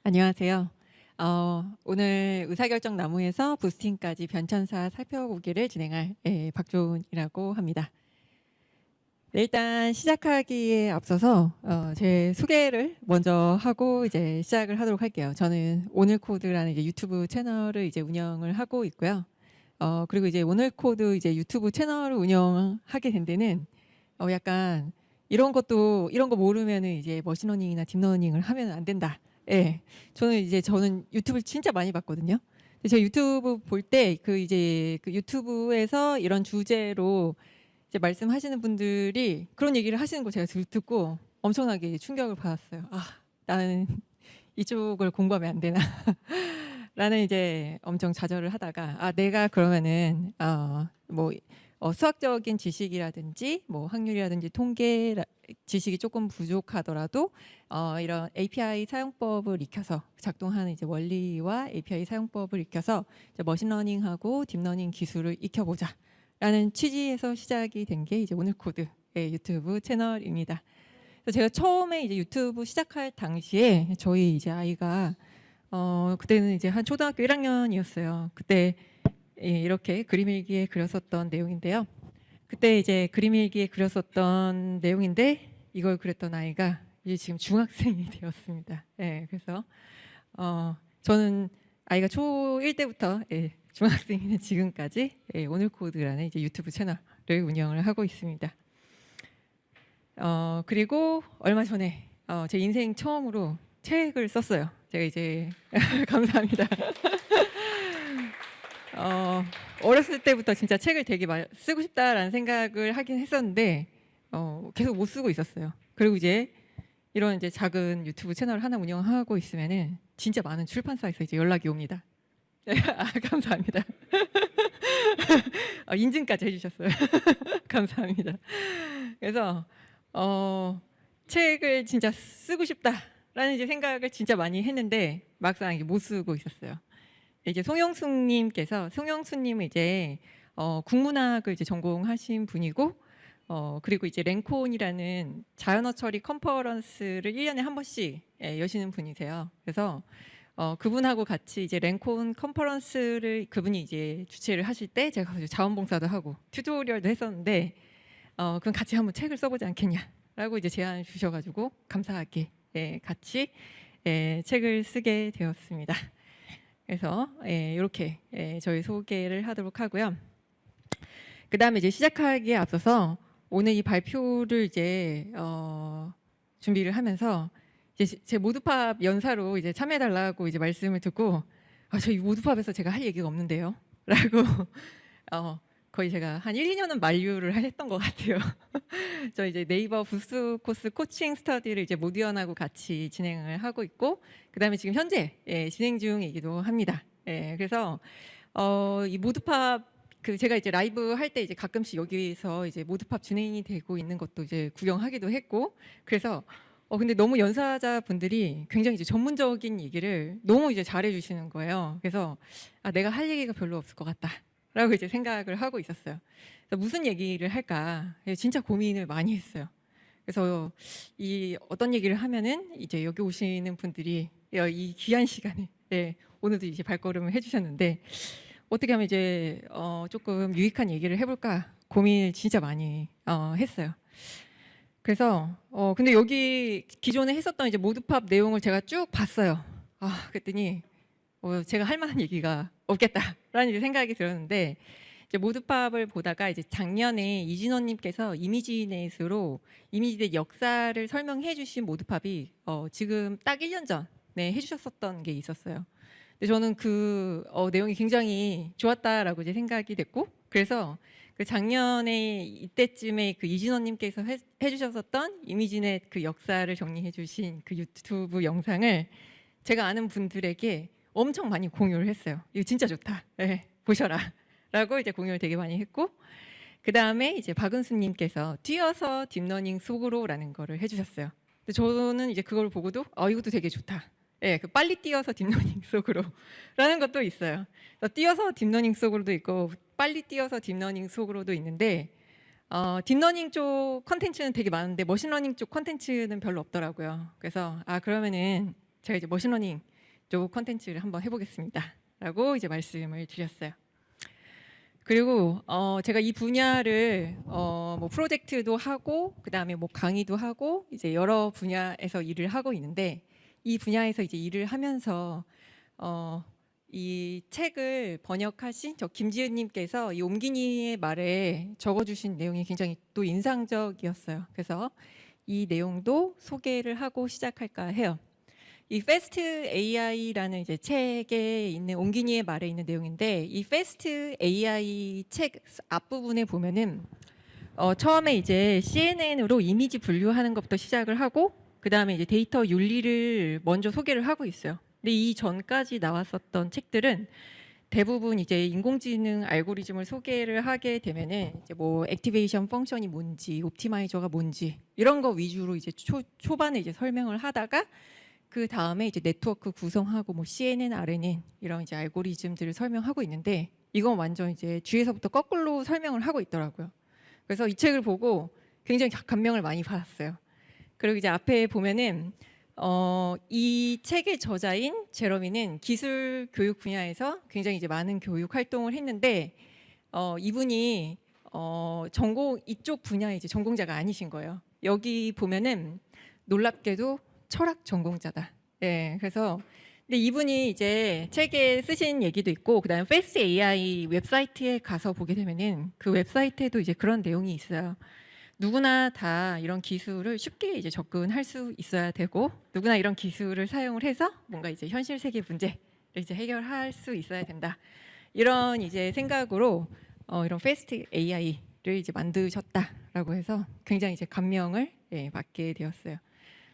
안녕하세요. 오늘 의사결정 나무에서 부스팅까지 변천사 살펴보기를 진행할 박조은이라고 합니다. 네, 일단 시작하기에 앞서서 제 소개를 먼저 하고 이제 시작을 하도록 할게요. 저는 오늘코드라는 이제 유튜브 채널을 이제 운영을 하고 있고요. 그리고 이제 오늘코드 이제 유튜브 채널을 운영하게 된 데는 약간 이런 거 모르면은 이제 머신러닝이나 딥러닝을 하면 안 된다. 예. 저는 유튜브를 진짜 많이 봤거든요. 근데 제가 유튜브 볼 때 이제 그 유튜브에서 이런 주제로 이제 말씀하시는 분들이 그런 얘기를 하시는 거 제가 듣고 엄청나게 충격을 받았어요. 아, 나는 이쪽을 공부하면 안 되나? 라는 이제 엄청 좌절을 하다가 내가 그러면은 수학적인 지식이라든지 뭐 확률이라든지 통계 지식이 조금 부족하더라도 이런 API 사용법을 익혀서 작동하는 이제 원리와 API 사용법을 익혀서 이제 머신러닝하고 딥러닝 기술을 익혀보자라는 취지에서 시작이 된 게 이제 오늘코드의 유튜브 채널입니다. 그래서 제가 처음에 이제 유튜브 시작할 당시에 저희 이제 아이가 그때는 이제 한 초등학교 1학년이었어요. 그때 이렇게 그림 일기에 그렸었던 내용인데요. 그때 이제 그림 일기에 그렸었던 내용인데 이걸 그렸던 아이가 이제 지금 중학생이 되었습니다. 예, 그래서 저는 아이가 초1 때부터 중학생이 된 지금까지 오늘코드라는 이제 유튜브 채널을 운영을 하고 있습니다. 그리고 얼마 전에 제 인생 처음으로 책을 썼어요. 제가 이제 감사합니다. 어렸을 때부터 진짜 책을 되게 많이 쓰고 싶다라는 생각을 하긴 했었는데 계속 못 쓰고 있었어요. 그리고 이제 이런 이제 작은 유튜브 채널 하나 운영하고 있으면은 진짜 많은 출판사에서 이제 연락이 옵니다. 감사합니다. 인증까지 해주셨어요. 감사합니다. 그래서 책을 진짜 쓰고 싶다라는 이제 생각을 진짜 많이 했는데 막상 이게 못 쓰고 있었어요. 이제 송영수님은 이제 국문학을 이제 전공하신 분이고 그리고 이제 랭콘이라는 자연어 처리 컨퍼런스를 1년에 한 번씩 여시는 분이세요. 그래서 그분하고 같이 이제 랭콘 컨퍼런스를 그분이 이제 주최를 하실 때 제가 자원봉사도 하고 튜토리얼도 했었는데 그럼 같이 한번 책을 써보지 않겠냐라고 이제 제안을 주셔가지고 감사하게 같이 책을 쓰게 되었습니다. 그래서 이렇게 저희 소개를 하도록 하고요. 그 다음에 이제 시작하기에 앞서서 오늘 이 발표를 이제 준비를 하면서 이제 제 모두팝 연사로 이제 참여해달라고 이제 말씀을 듣고 저희 모두팝에서 제가 할 얘기가 없는데요. 라고 거의 제가 한 1, 2년은 만류를 했던 것 같아요. 저 이제 네이버 부스 코스 코칭 스터디를 이제 모디언하고 같이 진행을 하고 있고 그다음에 지금 현재 진행 중이기도 합니다. 그래서 이 모두팝 제가 이제 라이브 할 때 이제 가끔씩 여기서 이제 모두팝 진행이 되고 있는 것도 이제 구경하기도 했고 그래서 근데 너무 연사자 분들이 굉장히 이제 전문적인 얘기를 너무 이제 잘해 주시는 거예요. 그래서 내가 할 얘기가 별로 없을 것 같다라고 이제 생각을 하고 있었어요. 그래서 무슨 얘기를 할까 진짜 고민을 많이 했어요. 그래서 이 어떤 얘기를 하면은 이제 여기 오시는 분들이 이 귀한 시간에 오늘도 이제 발걸음을 해주셨는데 어떻게 하면 이제 조금 유익한 얘기를 해볼까 고민을 진짜 많이 했어요. 그래서 근데 여기 기존에 했었던 이제 모두팝 내용을 제가 쭉 봤어요. 그랬더니 제가 할 만한 얘기가 없겠다라는 이제 생각이 들었는데 이제 모두팝을 보다가 이제 작년에 이진원님께서 이미지넷으로 이미지넷 역사를 설명해 주신 모두팝이 지금 딱 1년 전에 해주셨었던 게 있었어요. 근데 저는 그 내용이 굉장히 좋았다라고 이제 생각이 됐고 그래서 그 작년에 이때쯤에 그 이진원님께서 해주셨었던 이미지넷 그 역사를 정리해 주신 그 유튜브 영상을 제가 아는 분들에게 엄청 많이 공유를 했어요. 이거 진짜 좋다. 보셔라. 라고 이제 공유를 되게 많이 했고 그 다음에 이제 박은수님께서 뛰어서 딥러닝 속으로라는 거를 해주셨어요. 근데 저는 이제 그걸 보고도 이것도 되게 좋다. 그 빨리 뛰어서 딥러닝 속으로라는 것도 있어요. 뛰어서 딥러닝 속으로도 있고 빨리 뛰어서 딥러닝 속으로도 있는데 딥러닝 쪽 컨텐츠는 되게 많은데 머신러닝 쪽 컨텐츠는 별로 없더라고요. 그래서 그러면은 제가 이제 머신러닝 요 컨텐츠를 한번 해보겠습니다.라고 이제 말씀을 드렸어요. 그리고 제가 이 분야를 뭐 프로젝트도 하고 그다음에 뭐 강의도 하고 이제 여러 분야에서 일을 하고 있는데 이 분야에서 이제 일을 하면서 이 책을 번역하신 저 김지은님께서 이 옴기니의 말에 적어주신 내용이 굉장히 또 인상적이었어요. 그래서 이 내용도 소개를 하고 시작할까 해요. 이 Fast AI라는 이제 책에 있는 옹기니의 말에 있는 내용인데 이 Fast AI 책 앞부분에 보면은 처음에 이제 CNN으로 이미지 분류하는 것부터 시작을 하고 그 다음에 이제 데이터 윤리를 먼저 소개를 하고 있어요. 근데 이 전까지 나왔었던 책들은 대부분 이제 인공지능 알고리즘을 소개를 하게 되면은 이제 뭐 액티베이션 펑션이 뭔지, 옵티마이저가 뭔지 이런 거 위주로 이제 초반에 이제 설명을 하다가 그 다음에 이제 네트워크 구성하고 뭐 CNN, RNN 이런 이제 알고리즘들을 설명하고 있는데 이건 완전 이제 뒤에서부터 거꾸로 설명을 하고 있더라고요. 그래서 이 책을 보고 굉장히 감명을 많이 받았어요. 그리고 이제 앞에 보면은 이 책의 저자인 제러미는 기술 교육 분야에서 굉장히 이제 많은 교육 활동을 했는데 이분이 전공 이쪽 분야의 이제 전공자가 아니신 거예요. 여기 보면은 놀랍게도 철학 전공자다. 네, 그래서 근데 이분이 이제 책에 쓰신 얘기도 있고 그다음에 Fast AI 웹사이트에 가서 보게 되면은 그 웹사이트에도 이제 그런 내용이 있어요. 누구나 다 이런 기술을 쉽게 이제 접근할 수 있어야 되고 누구나 이런 기술을 사용을 해서 뭔가 이제 현실 세계 문제를 이제 해결할 수 있어야 된다. 이런 이제 생각으로 이런 Fast AI를 이제 만드셨다라고 해서 굉장히 이제 감명을 받게 되었어요.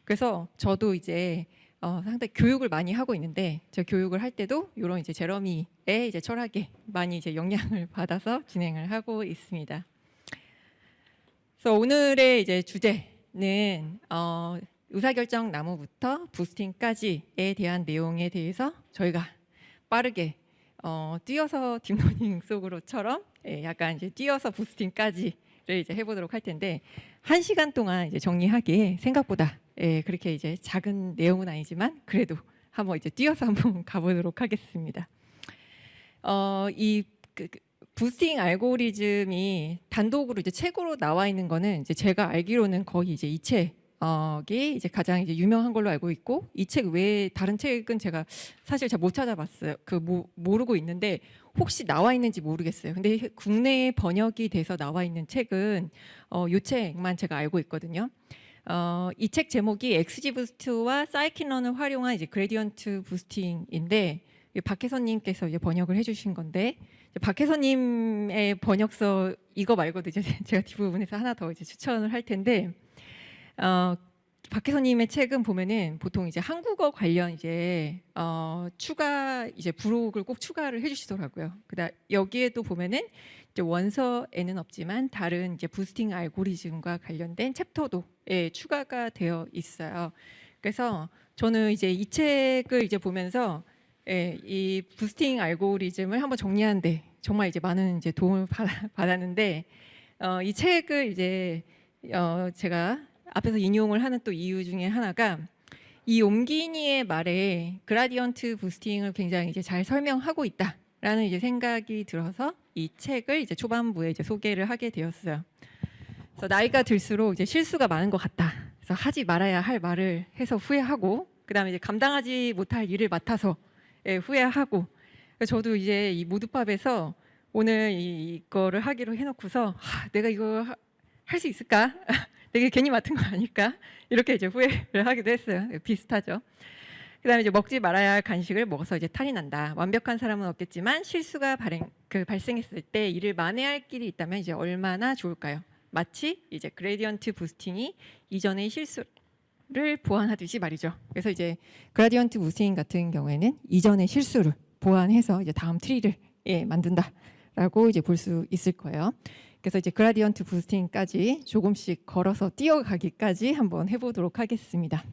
그래서 저도 이제 상당히 교육을 많이 하고 있는데 저 교육을 할 때도 이런 이제 제러미의 이제 철학에 많이 이제 영향을 받아서 진행을 하고 있습니다. 그래서 오늘의 이제 주제는 의사결정 나무부터 부스팅까지에 대한 내용에 대해서 저희가 빠르게 뛰어서 딥러닝 속으로처럼 약간 이제 뛰어서 부스팅까지를 이제 해보도록 할 텐데 1시간 동안 이제 정리하기에 생각보다 그렇게 이제 작은 내용은 아니지만 그래도 한번 이제 뛰어서 한번 가보도록 하겠습니다. 이 부스팅 알고리즘이 단독으로 이제 책으로 나와 있는 거는 이제 제가 알기로는 거의 이제 이 책이 이제 가장 이제 유명한 걸로 알고 있고 이 책 외에 다른 책은 제가 사실 잘 못 찾아봤어요. 모르고 있는데 혹시 나와 있는지 모르겠어요. 근데 국내에 번역이 돼서 나와 있는 책은 이 책만 제가 알고 있거든요. 이 책 제목이 XGBoost와 사이킨런을 활용한 이제 그레디언트 부스팅인데 박혜선님께서 이제 번역을 해주신 건데 박혜선님의 번역서 이거 말고도 이제 제가 뒷부분에서 하나 더 이제 추천을 할 텐데 박혜선님의 책은 보면은 보통 이제 한국어 관련 이제 추가 이제 부록을 꼭 추가를 해주시더라고요. 그다음 여기에도 보면은 이제 원서에는 없지만 다른 이제 부스팅 알고리즘과 관련된 챕터도 추가가 되어 있어요. 그래서 저는 이제 이 책을 이제 보면서 이 부스팅 알고리즘을 한번 정리하는데 정말 이제 많은 이제 도움을 받았는데 이 책을 이제 제가 앞에서 인용을 하는 또 이유 중에 하나가 이 옴기니의 말에 그라디언트 부스팅을 굉장히 이제 잘 설명하고 있다라는 이제 생각이 들어서 이 책을 이제 초반부에 이제 소개를 하게 되었어요. 그래서 나이가 들수록 이제 실수가 많은 것 같다. 그래서 하지 말아야 할 말을 해서 후회하고 그다음에 이제 감당하지 못할 일을 맡아서 후회하고 저도 이제 이 모두팝에서 오늘 이거를 하기로 해놓고서 내가 이거 할 수 있을까? 내가 괜히 맡은 거 아닐까? 이렇게 이제 후회를 하기도 했어요. 비슷하죠. 그다음에 이제 먹지 말아야 할 간식을 먹어서 이제 탈이 난다. 완벽한 사람은 없겠지만 실수가 발생했을 때 이를 만회할 길이 있다면 이제 얼마나 좋을까요? 마치 이제 그레디언트 부스팅이 이전의 실수를 보완하듯이 말이죠. 그래서 이제 그라디언트 부스팅 같은 경우에는 이전의 실수를 보완해서 이제 다음 트리를 만든다라고 이제 볼 수 있을 거예요. 그래서 이제 그라디언트 부스팅까지 조금씩 걸어서 뛰어가기까지 한번 해보도록 하겠습니다.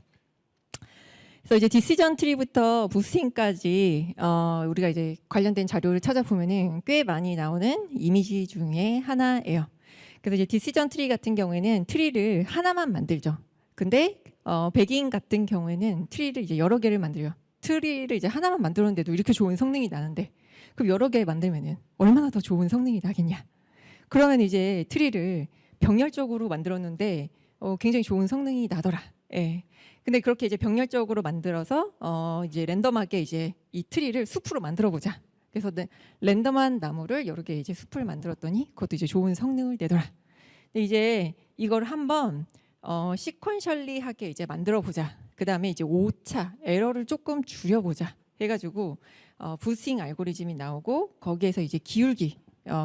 그래서 이제 디시전 트리부터 부스팅까지 우리가 이제 관련된 자료를 찾아보면은 꽤 많이 나오는 이미지 중에 하나예요. 그래서 이제 디시전 트리 같은 경우에는 트리를 하나만 만들죠. 근데 백인 같은 경우에는 트리를 이제 여러 개를 만들어요. 트리를 이제 하나만 만들었는데도 이렇게 좋은 성능이 나는데 그럼 여러 개 만들면은 얼마나 더 좋은 성능이 나겠냐? 그러면 이제 트리를 병렬적으로 만들었는데 굉장히 좋은 성능이 나더라. 예. 근데 그렇게 이제 병렬적으로 만들어서 이제 랜덤하게 이제 이 트리를 숲으로 만들어 보자. 그래서 랜덤한 나무를 여러 개 이제 숲을 만들었더니 그것도 이제 좋은 성능을 내더라. 근데 이제 이걸 한번 시퀀셜리하게 이제 만들어 보자. 그다음에 이제 오차 에러를 조금 줄여 보자. 해가지고 부스팅 알고리즘이 나오고 거기에서 이제 기울기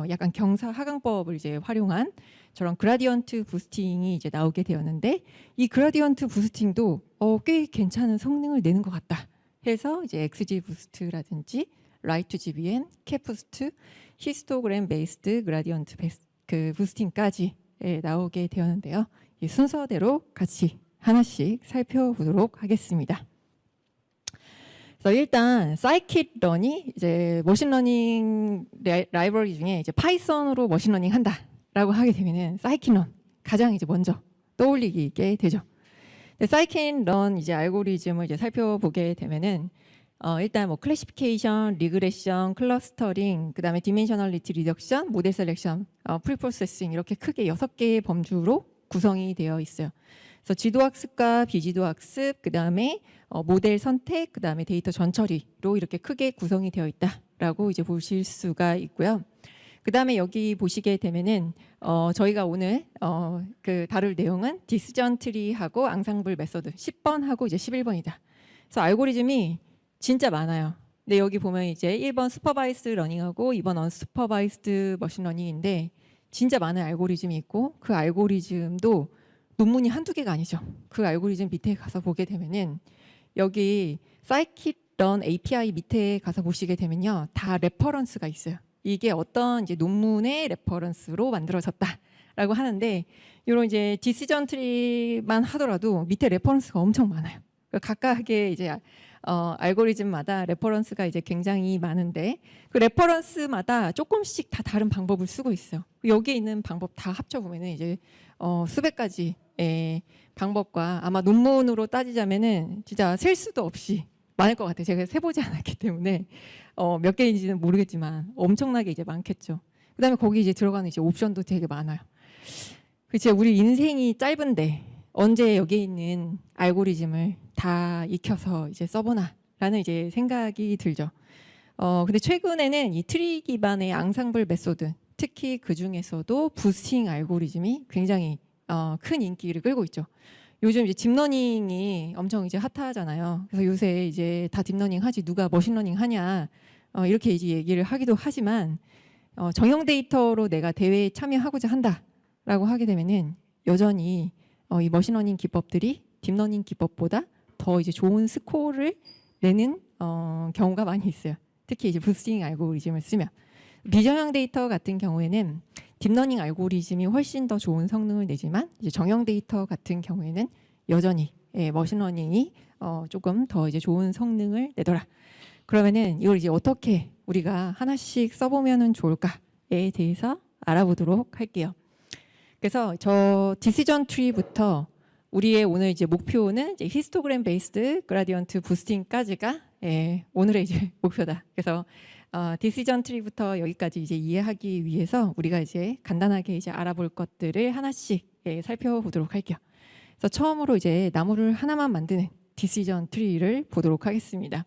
약간 경사 하강법을 이제 활용한 저런 그라디언트 부스팅이 이제 나오게 되었는데 이 그라디언트 부스팅도 꽤 괜찮은 성능을 내는 것 같다 해서 이제 XG 부스트라든지 라이트 GBM, 캡부스트, 히스토그램 베이스드 그라디언트 그 부스팅까지 나오게 되었는데요. 이 순서대로 같이 하나씩 살펴보도록 하겠습니다. 그래서 일단 사이킷런이 이제 머신러닝 라이브러리 중에 이제 파이썬으로 머신러닝 한다라고 하게 되면은 사이킷런 가장 이제 먼저 떠올리게 되죠. 사이킷런 이제 알고리즘을 이제 살펴보게 되면은 일단 뭐 클래시피케이션, 리그레션, 클러스터링, 그다음에 디멘셔널리티 리덕션, 모델 셀렉션, 프리프로세싱 이렇게 크게 6개의 범주로 구성이 되어 있어요. 그래서 지도학습과 비지도학습, 그다음에 모델 선택, 그다음에 데이터 전처리로 이렇게 크게 구성이 되어 있다라고 이제 보실 수가 있고요. 그다음에 여기 보시게 되면은 저희가 오늘 그 다룰 내용은 디시전 트리하고 앙상블 메서드 10번하고 이제 11번이다. 그래서 알고리즘이 진짜 많아요. 근데 여기 보면 이제 1번 슈퍼바이스드 러닝하고 2번 언슈퍼바이스드 머신 러닝인데 진짜 많은 알고리즘이 있고 그 알고리즘도 논문이 한두 개가 아니죠. 그 알고리즘 밑에 가서 보게 되면은 여기 사이킷런 API 밑에 가서 보시게 되면요. 다 레퍼런스가 있어요. 이게 어떤 이제 논문의 레퍼런스로 만들어졌다라고 하는데 이런 이제 디시전 트리만 하더라도 밑에 레퍼런스가 엄청 많아요. 각각의 이제 알고리즘마다 레퍼런스가 이제 굉장히 많은데 그 레퍼런스마다 조금씩 다 다른 방법을 쓰고 있어요. 여기에 있는 방법 다 합쳐보면은 이제 수백 가지의 방법과 아마 논문으로 따지자면은 진짜 셀 수도 없이 많을 것 같아요. 제가 세보지 않았기 때문에 몇 개인지는 모르겠지만 엄청나게 이제 많겠죠. 그다음에 거기 이제 들어가는 이제 옵션도 되게 많아요. 그렇죠. 우리 인생이 짧은데 언제 여기 있는 알고리즘을 다 익혀서 이제 써보나라는 이제 생각이 들죠. 근데 최근에는 이 트리 기반의 앙상블 메소드, 특히 그 중에서도 부스팅 알고리즘이 굉장히 큰 인기를 끌고 있죠. 요즘 이제 딥러닝이 엄청 이제 핫하잖아요. 그래서 요새 이제 다 딥러닝 하지 누가 머신러닝 하냐 이렇게 이제 얘기를 하기도 하지만 정형 데이터로 내가 대회에 참여하고자 한다라고 하게 되면은 여전히 이 머신러닝 기법들이 딥러닝 기법보다 더 이제 좋은 스코어를 내는 경우가 많이 있어요. 특히 이제 부스팅 알고리즘을 쓰면 비정형 데이터 같은 경우에는 딥러닝 알고리즘이 훨씬 더 좋은 성능을 내지만 이제 정형 데이터 같은 경우에는 여전히 머신러닝이 조금 더 이제 좋은 성능을 내더라. 그러면은 이걸 이제 어떻게 우리가 하나씩 써보면은 좋을까에 대해서 알아보도록 할게요. 그래서 저 디시전 트리부터 우리의 오늘 이제 목표는 이제 히스토그램 베이스드 그라디언트 부스팅까지가 오늘의 이제 목표다. 그래서 디시전 트리부터 여기까지 이제 이해하기 위해서 우리가 이제 간단하게 이제 알아볼 것들을 하나씩 살펴보도록 할게요. 그래서 처음으로 이제 나무를 하나만 만드는 디시전 트리를 보도록 하겠습니다.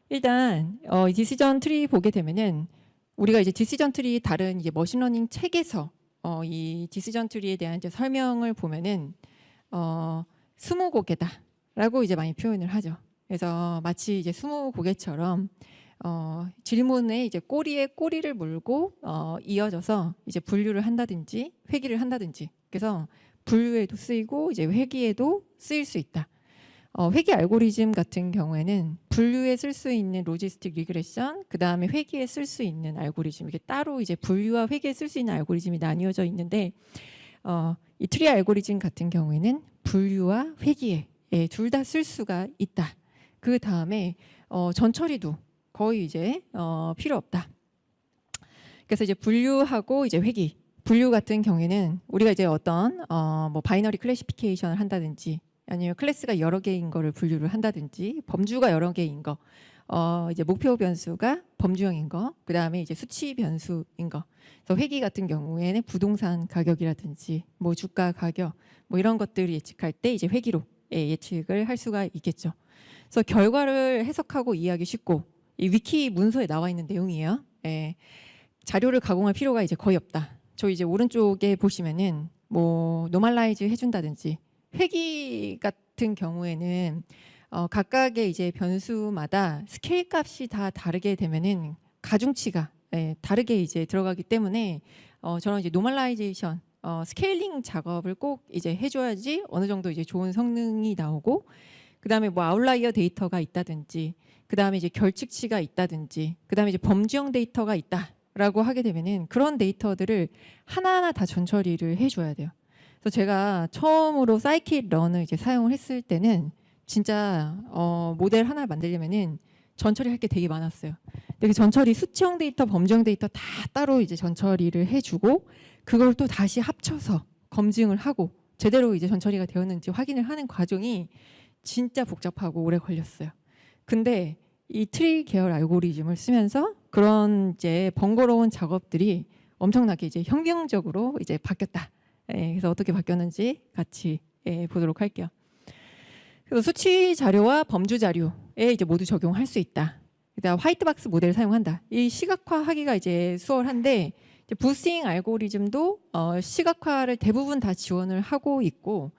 일단 이 디시전 트리 보게 되면은 우리가 이제 디시전 트리 다른 이제 머신러닝 책에서 이 디시전 트리에 대한 이제 설명을 보면은 스무고개다라고 이제 많이 표현을 하죠. 그래서 마치 이제 스무고개처럼 질문에 이제 꼬리에 꼬리를 물고 이어져서 이제 분류를 한다든지 회귀를 한다든지 그래서 분류에도 쓰이고 이제 회귀에도 쓰일 수 있다. 회귀 알고리즘 같은 경우에는 분류에 쓸 수 있는 로지스틱 리그레션, 그 다음에 회귀에 쓸 수 있는 알고리즘 이게 따로 이제 분류와 회귀에 쓸 수 있는 알고리즘이 나뉘어져 있는데 이 트리 알고리즘 같은 경우에는 분류와 회귀에 둘 다 쓸 수가 있다. 그 다음에 전처리도 거의 이제 필요 없다. 그래서 이제 분류하고 이제 회귀. 분류 같은 경우에는 우리가 이제 어떤 뭐 바이너리 클래시피케이션을 한다든지 아니면 클래스가 여러 개인 거를 분류를 한다든지, 범주가 여러 개인 거, 이제 목표 변수가 범주형인 거, 그 다음에 이제 수치 변수인 거. 그래서 회계 같은 경우에는 부동산 가격이라든지, 뭐 주가 가격, 뭐 이런 것들을 예측할 때 이제 회기로 예측을 할 수가 있겠죠. 그래서 결과를 해석하고 이해하기 쉽고, 이 위키 문서에 나와 있는 내용이에요. 예, 자료를 가공할 필요가 이제 거의 없다. 저 이제 오른쪽에 보시면은 뭐 노멀라이즈 해준다든지, 회기 같은 경우에는 각각의 이제 변수마다 스케일 값이 다 다르게 되면은 가중치가 다르게 이제 들어가기 때문에 저는 이제 노멀라이제이션 스케일링 작업을 꼭 이제 해줘야지 어느 정도 이제 좋은 성능이 나오고, 그 다음에 뭐 아웃라이어 데이터가 있다든지, 그 다음에 이제 결측치가 있다든지, 그 다음에 이제 범주형 데이터가 있다라고 하게 되면은 그런 데이터들을 하나하나 다 전처리를 해줘야 돼요. 그래서 제가 처음으로 사이킷런을 이제 사용을 했을 때는 진짜 모델 하나 만들려면은 전처리할 게 되게 많았어요. 근데 그 전처리 수치형 데이터, 범주형 데이터 다 따로 이제 전처리를 해주고, 그걸 또 다시 합쳐서 검증을 하고 제대로 이제 전처리가 되었는지 확인을 하는 과정이 진짜 복잡하고 오래 걸렸어요. 근데 이 트리 계열 알고리즘을 쓰면서 그런 이제 번거로운 작업들이 엄청나게 이제 혁명적으로 이제 바뀌었다. 그래서 어떻게 바뀌었는지 같이 보도록 할게요. 그래서 수치 자료와 범주 자료에 이제 모두 적용할 수 있다. 그다음 화이트박스 모델을 사용한다. 이 시각화하기가 이제 수월한데, 이제 부스팅 알고리즘도 시각화를 대부분 다 지원을 하고 있고,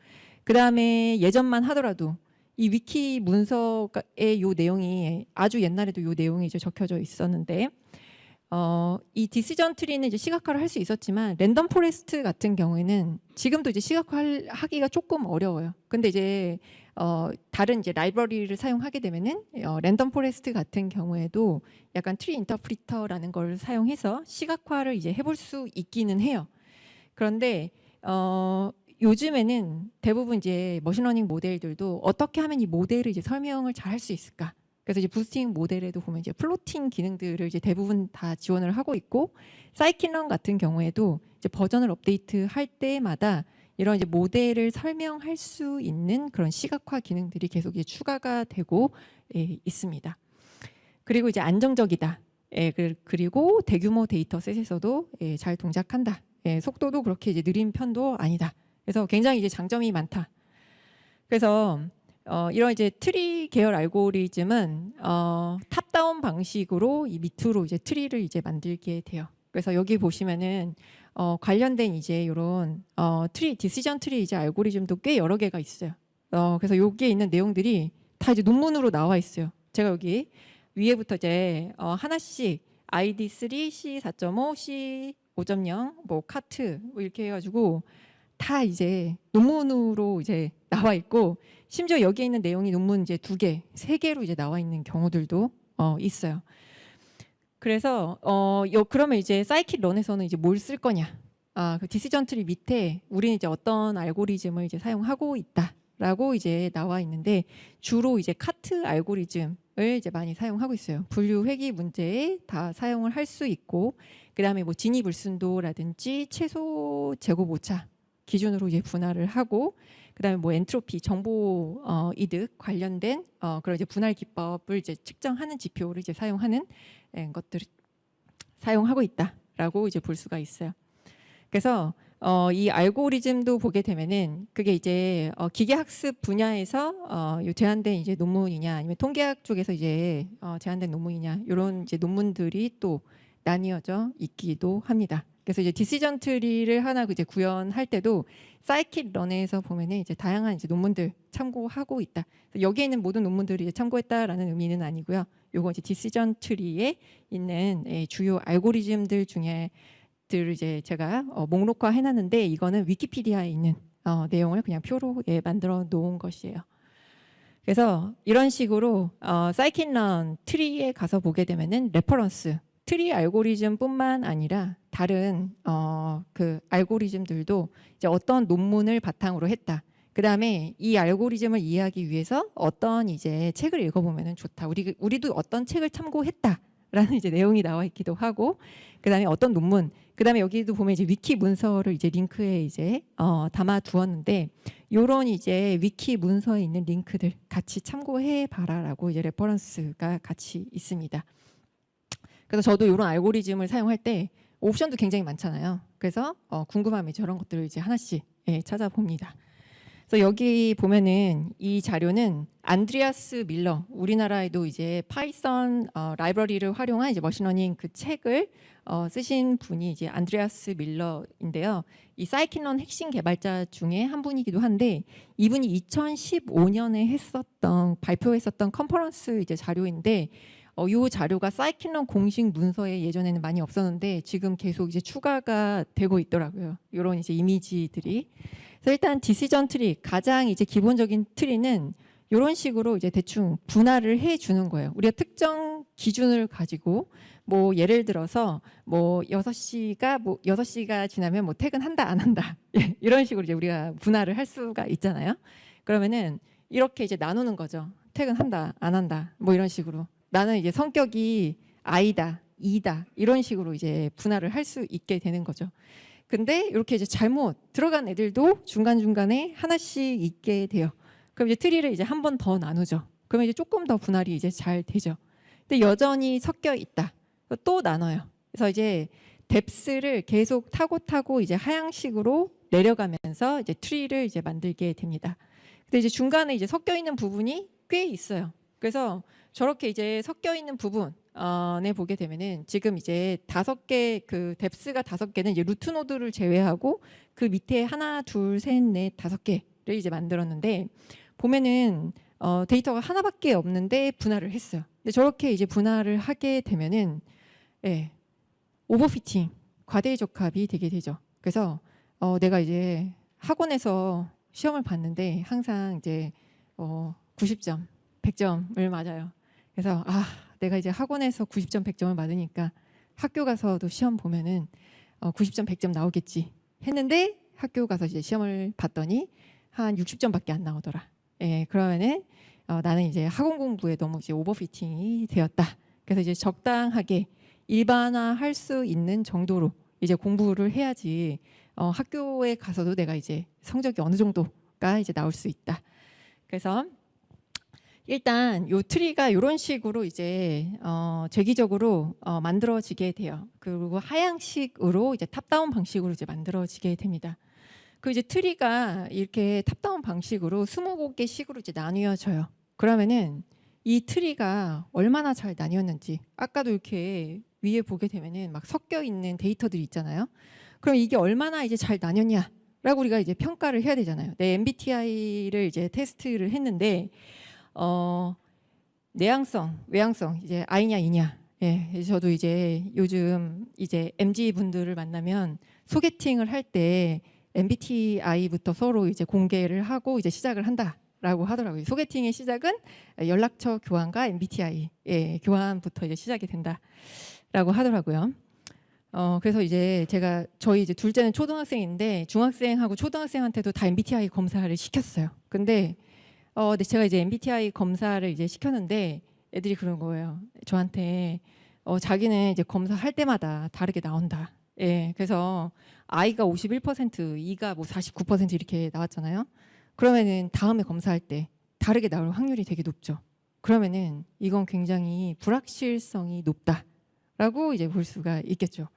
그다음에 예전만 하더라도 이 위키 문서의 요 내용이 아주 옛날에도 요 내용이 이제 적혀져 있었는데, 이 디시전 트리는 이제 시각화를 할 수 있었지만 랜덤 포레스트 같은 경우에는 지금도 이제 시각화하기가 조금 어려워요. 근데 이제 다른 이제 라이브러리를 사용하게 되면은 랜덤 포레스트 같은 경우에도 약간 트리 인터프리터라는 걸 사용해서 시각화를 이제 해볼 수 있기는 해요. 그런데 요즘에는 대부분 이제 머신러닝 모델들도 어떻게 하면 이 모델을 이제 설명을 잘 할 수 있을까? 그래서 이제 부스팅 모델에도 보면 이제 플로팅 기능들을 이제 대부분 다 지원을 하고 있고, 사이킷런 같은 경우에도 이제 버전을 업데이트 할 때마다 이런 이제 모델을 설명할 수 있는 그런 시각화 기능들이 계속 이제 추가가 되고 있습니다. 그리고 이제 안정적이다. 그리고 대규모 데이터셋에서도 잘 동작한다. 속도도 그렇게 이제 느린 편도 아니다. 그래서 굉장히 이제 장점이 많다. 그래서 이런 이제 트리 계열 알고리즘은 탑다운 방식으로 이 밑으로 이제 트리를 이제 만들게 돼요. 그래서 여기 보시면은 관련된 이제 이런 트리 디시전 트리 이제 알고리즘도 꽤 여러 개가 있어요. 그래서 여기에 있는 내용들이 다 이제 논문으로 나와 있어요. 제가 여기 위에부터 이제 하나씩 ID3, C4.5, C5.0, 뭐 카트 뭐 이렇게 해가지고 다 이제 논문으로 이제 나와 있고, 심지어 여기에 있는 내용이 논문 이제 2개, 3개로 이제 나와 있는 경우들도 있어요. 그래서 그러면 이제 사이킷런에서는 이제 뭘 쓸 거냐? 그 디시전 트리 밑에 우리는 이제 어떤 알고리즘을 이제 사용하고 있다라고 이제 나와 있는데, 주로 이제 카트 알고리즘을 이제 많이 사용하고 있어요. 분류 회귀 문제에 다 사용을 할 수 있고, 그다음에 뭐 진위 불순도라든지 최소 제곱 오차 기준으로 이제 분할을 하고, 그다음에 뭐 엔트로피 정보 이득 관련된 그런 이제 분할 기법을 이제 측정하는 지표를 이제 사용하는 것들을 사용하고 있다라고 이제 볼 수가 있어요. 그래서 이 알고리즘도 보게 되면은 그게 이제 기계학습 분야에서 제한된 이제 논문이냐, 아니면 통계학 쪽에서 이제 제한된 논문이냐, 이런 이제 논문들이 또 나뉘어져 있기도 합니다. 그래서 이제 디시전 트리를 하나 이제 구현할 때도 사이킷런에서 보면은 이제 다양한 이제 논문들 참고하고 있다. 여기에 있는 모든 논문들이 이제 참고했다라는 의미는 아니고요. 요거 이제 디시전 트리에 있는 주요 알고리즘들 중에 들 이제 제가 목록화 해놨는데, 이거는 위키피디아에 있는 내용을 그냥 표로 만들어 놓은 것이에요. 그래서 이런 식으로 사이킷런 트리에 가서 보게 되면은 레퍼런스 트리 알고리즘뿐만 아니라 다른 그 알고리즘들도 이제 어떤 논문을 바탕으로 했다. 그 다음에 이 알고리즘을 이해하기 위해서 어떤 이제 책을 읽어보면 좋다. 우리도 어떤 책을 참고했다라는 이제 내용이 나와 있기도 하고, 그 다음에 어떤 논문, 그다음에 여기도 보면 이제 위키 문서를 이제 링크에 이제 담아 두었는데 요런 이제 위키 문서에 있는 링크들 같이 참고해 봐라라고 이제 레퍼런스가 같이 있습니다. 그래서 저도 이런 알고리즘을 사용할 때 옵션도 굉장히 많잖아요. 그래서 궁금하면 저런 것들을 이제 하나씩 찾아봅니다. 그래서 여기 보면은 이 자료는 안드레아스 밀러, 우리나라에도 이제 파이썬 라이브러리를 활용한 이제 머신러닝 그 책을 쓰신 분이 이제 안드레아스 밀러인데요. 이 사이킨런 핵심 개발자 중에 한 분이기도 한데 이분이 2015년에 발표했었던 컨퍼런스 이제 자료인데 이 자료가 사이킨런 공식 문서에 예전에는 많이 없었는데 지금 계속 이제 추가가 되고 있더라고요. 이런 이제 이미지들이. 그래서 일단 디시전 트리, 가장 이제 기본적인 트리는 이런 식으로 이제 대충 분할을 해 주는 거예요. 우리가 특정 기준을 가지고 뭐 예를 들어서 뭐 6시가 지나면 뭐 퇴근한다 안 한다 이런 식으로 이제 우리가 분할을 할 수가 있잖아요. 그러면은 이렇게 이제 나누는 거죠. 퇴근한다 안 한다 뭐 이런 식으로. 나는 이제 성격이 I다, E다 이런 식으로 이제 분할을 할 수 있게 되는 거죠. 근데 이렇게 이제 잘못 들어간 애들도 중간중간에 하나씩 있게 돼요. 그럼 이제 트리를 이제 한 번 더 나누죠. 그러면 이제 조금 더 분할이 이제 잘 되죠. 근데 여전히 섞여 있다. 또 나눠요. 그래서 이제 뎁스를 계속 타고 이제 하향식으로 내려가면서 이제 트리를 이제 만들게 됩니다. 근데 이제 중간에 이제 섞여 있는 부분이 꽤 있어요. 그래서 저렇게 이제 섞여 있는 부분에 보게 되면은 지금 이제 5개 그 뎁스가 5개는 이제 루트 노드를 제외하고 그 밑에 하나, 둘, 셋, 넷, 5개를 이제 만들었는데 보면은 데이터가 하나밖에 없는데 분할을 했어요. 근데 저렇게 이제 분할을 하게 되면은 오버피팅, 과대 적합이 되게 되죠. 그래서 내가 이제 학원에서 시험을 봤는데 항상 이제 90점, 100점을 맞아요. 그래서 내가 이제 학원에서 90점, 100점을 맞으니까 학교 가서도 시험 보면은 90점, 100점 나오겠지 했는데 학교 가서 이제 시험을 봤더니 한 60점밖에 안 나오더라. 그러면은 나는 이제 학원 공부에 너무 이제 오버피팅이 되었다. 그래서 이제 적당하게 일반화할 수 있는 정도로 이제 공부를 해야지 학교에 가서도 내가 이제 성적이 어느 정도가 이제 나올 수 있다. 그래서 일단 요 트리가 이런 식으로 이제 재기적으로 만들어지게 돼요. 그리고 하향식으로 이제 탑다운 방식으로 이제 만들어지게 됩니다. 그 이제 트리가 이렇게 탑다운 방식으로 20곡의 식으로 이제 나뉘어져요. 그러면은 이 트리가 얼마나 잘 나뉘었는지 아까도 이렇게 위에 보게 되면은 막 섞여 있는 데이터들이 있잖아요. 그럼 이게 얼마나 이제 잘 나뉘었냐라고 우리가 이제 평가를 해야 되잖아요. 내 MBTI를 이제 테스트를 했는데 내향성, 외향성 이제 I냐 E냐. 저도 이제 요즘 이제 MZ 분들을 만나면 소개팅을 할 때 MBTI부터 서로 이제 공개를 하고 이제 시작을 한다라고 하더라고요. 소개팅의 시작은 연락처 교환과 MBTI 교환부터 이제 시작이 된다라고 하더라고요. 그래서 이제 저희 이제 둘째는 초등학생인데 중학생하고 초등학생한테도 다 MBTI 검사를 시켰어요. 근데 제가 이제 MBTI 검사를 이제 시켰는데 애들이 그런 거예요. 저한테 자기는 이제 검사할 때마다 다르게 나온다. 그래서 I가 51%, E가 뭐 49% 이렇게 나왔잖아요. 그러면은 다음에 검사할 때 다르게 나올 확률이 되게 높죠. 그러면은 이건 굉장히 불확실성이 높다라고 이제 볼 수가 있겠죠.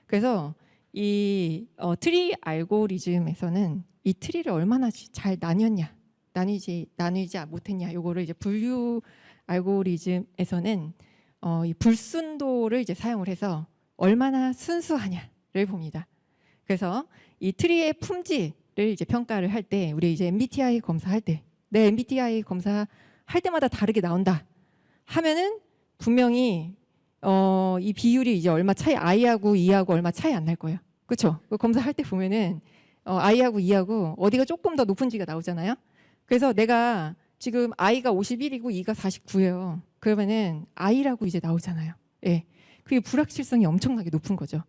그래서 이 트리 알고리즘에서는 이 트리를 얼마나 잘 나뉘었냐, 나뉘지 못했냐, 요거를 이제 분류 알고리즘에서는 이 불순도를 이제 사용을 해서 얼마나 순수하냐를 봅니다. 그래서 이 트리의 품질을 이제 평가를 할 때 우리 이제 MBTI 검사할 때 내 MBTI 검사할 때마다 다르게 나온다 하면은 분명히 이 비율이 이제 얼마 차이 I하고 E하고 얼마 차이 안 날 거예요. 그렇죠? 검사할 때 보면은 I하고 E하고 어디가 조금 더 높은지가 나오잖아요. 그래서 내가 지금 I가 51이고 E가 49예요. 그러면은 I라고 이제 나오잖아요. 그게 불확실성이 엄청나게 높은 거죠.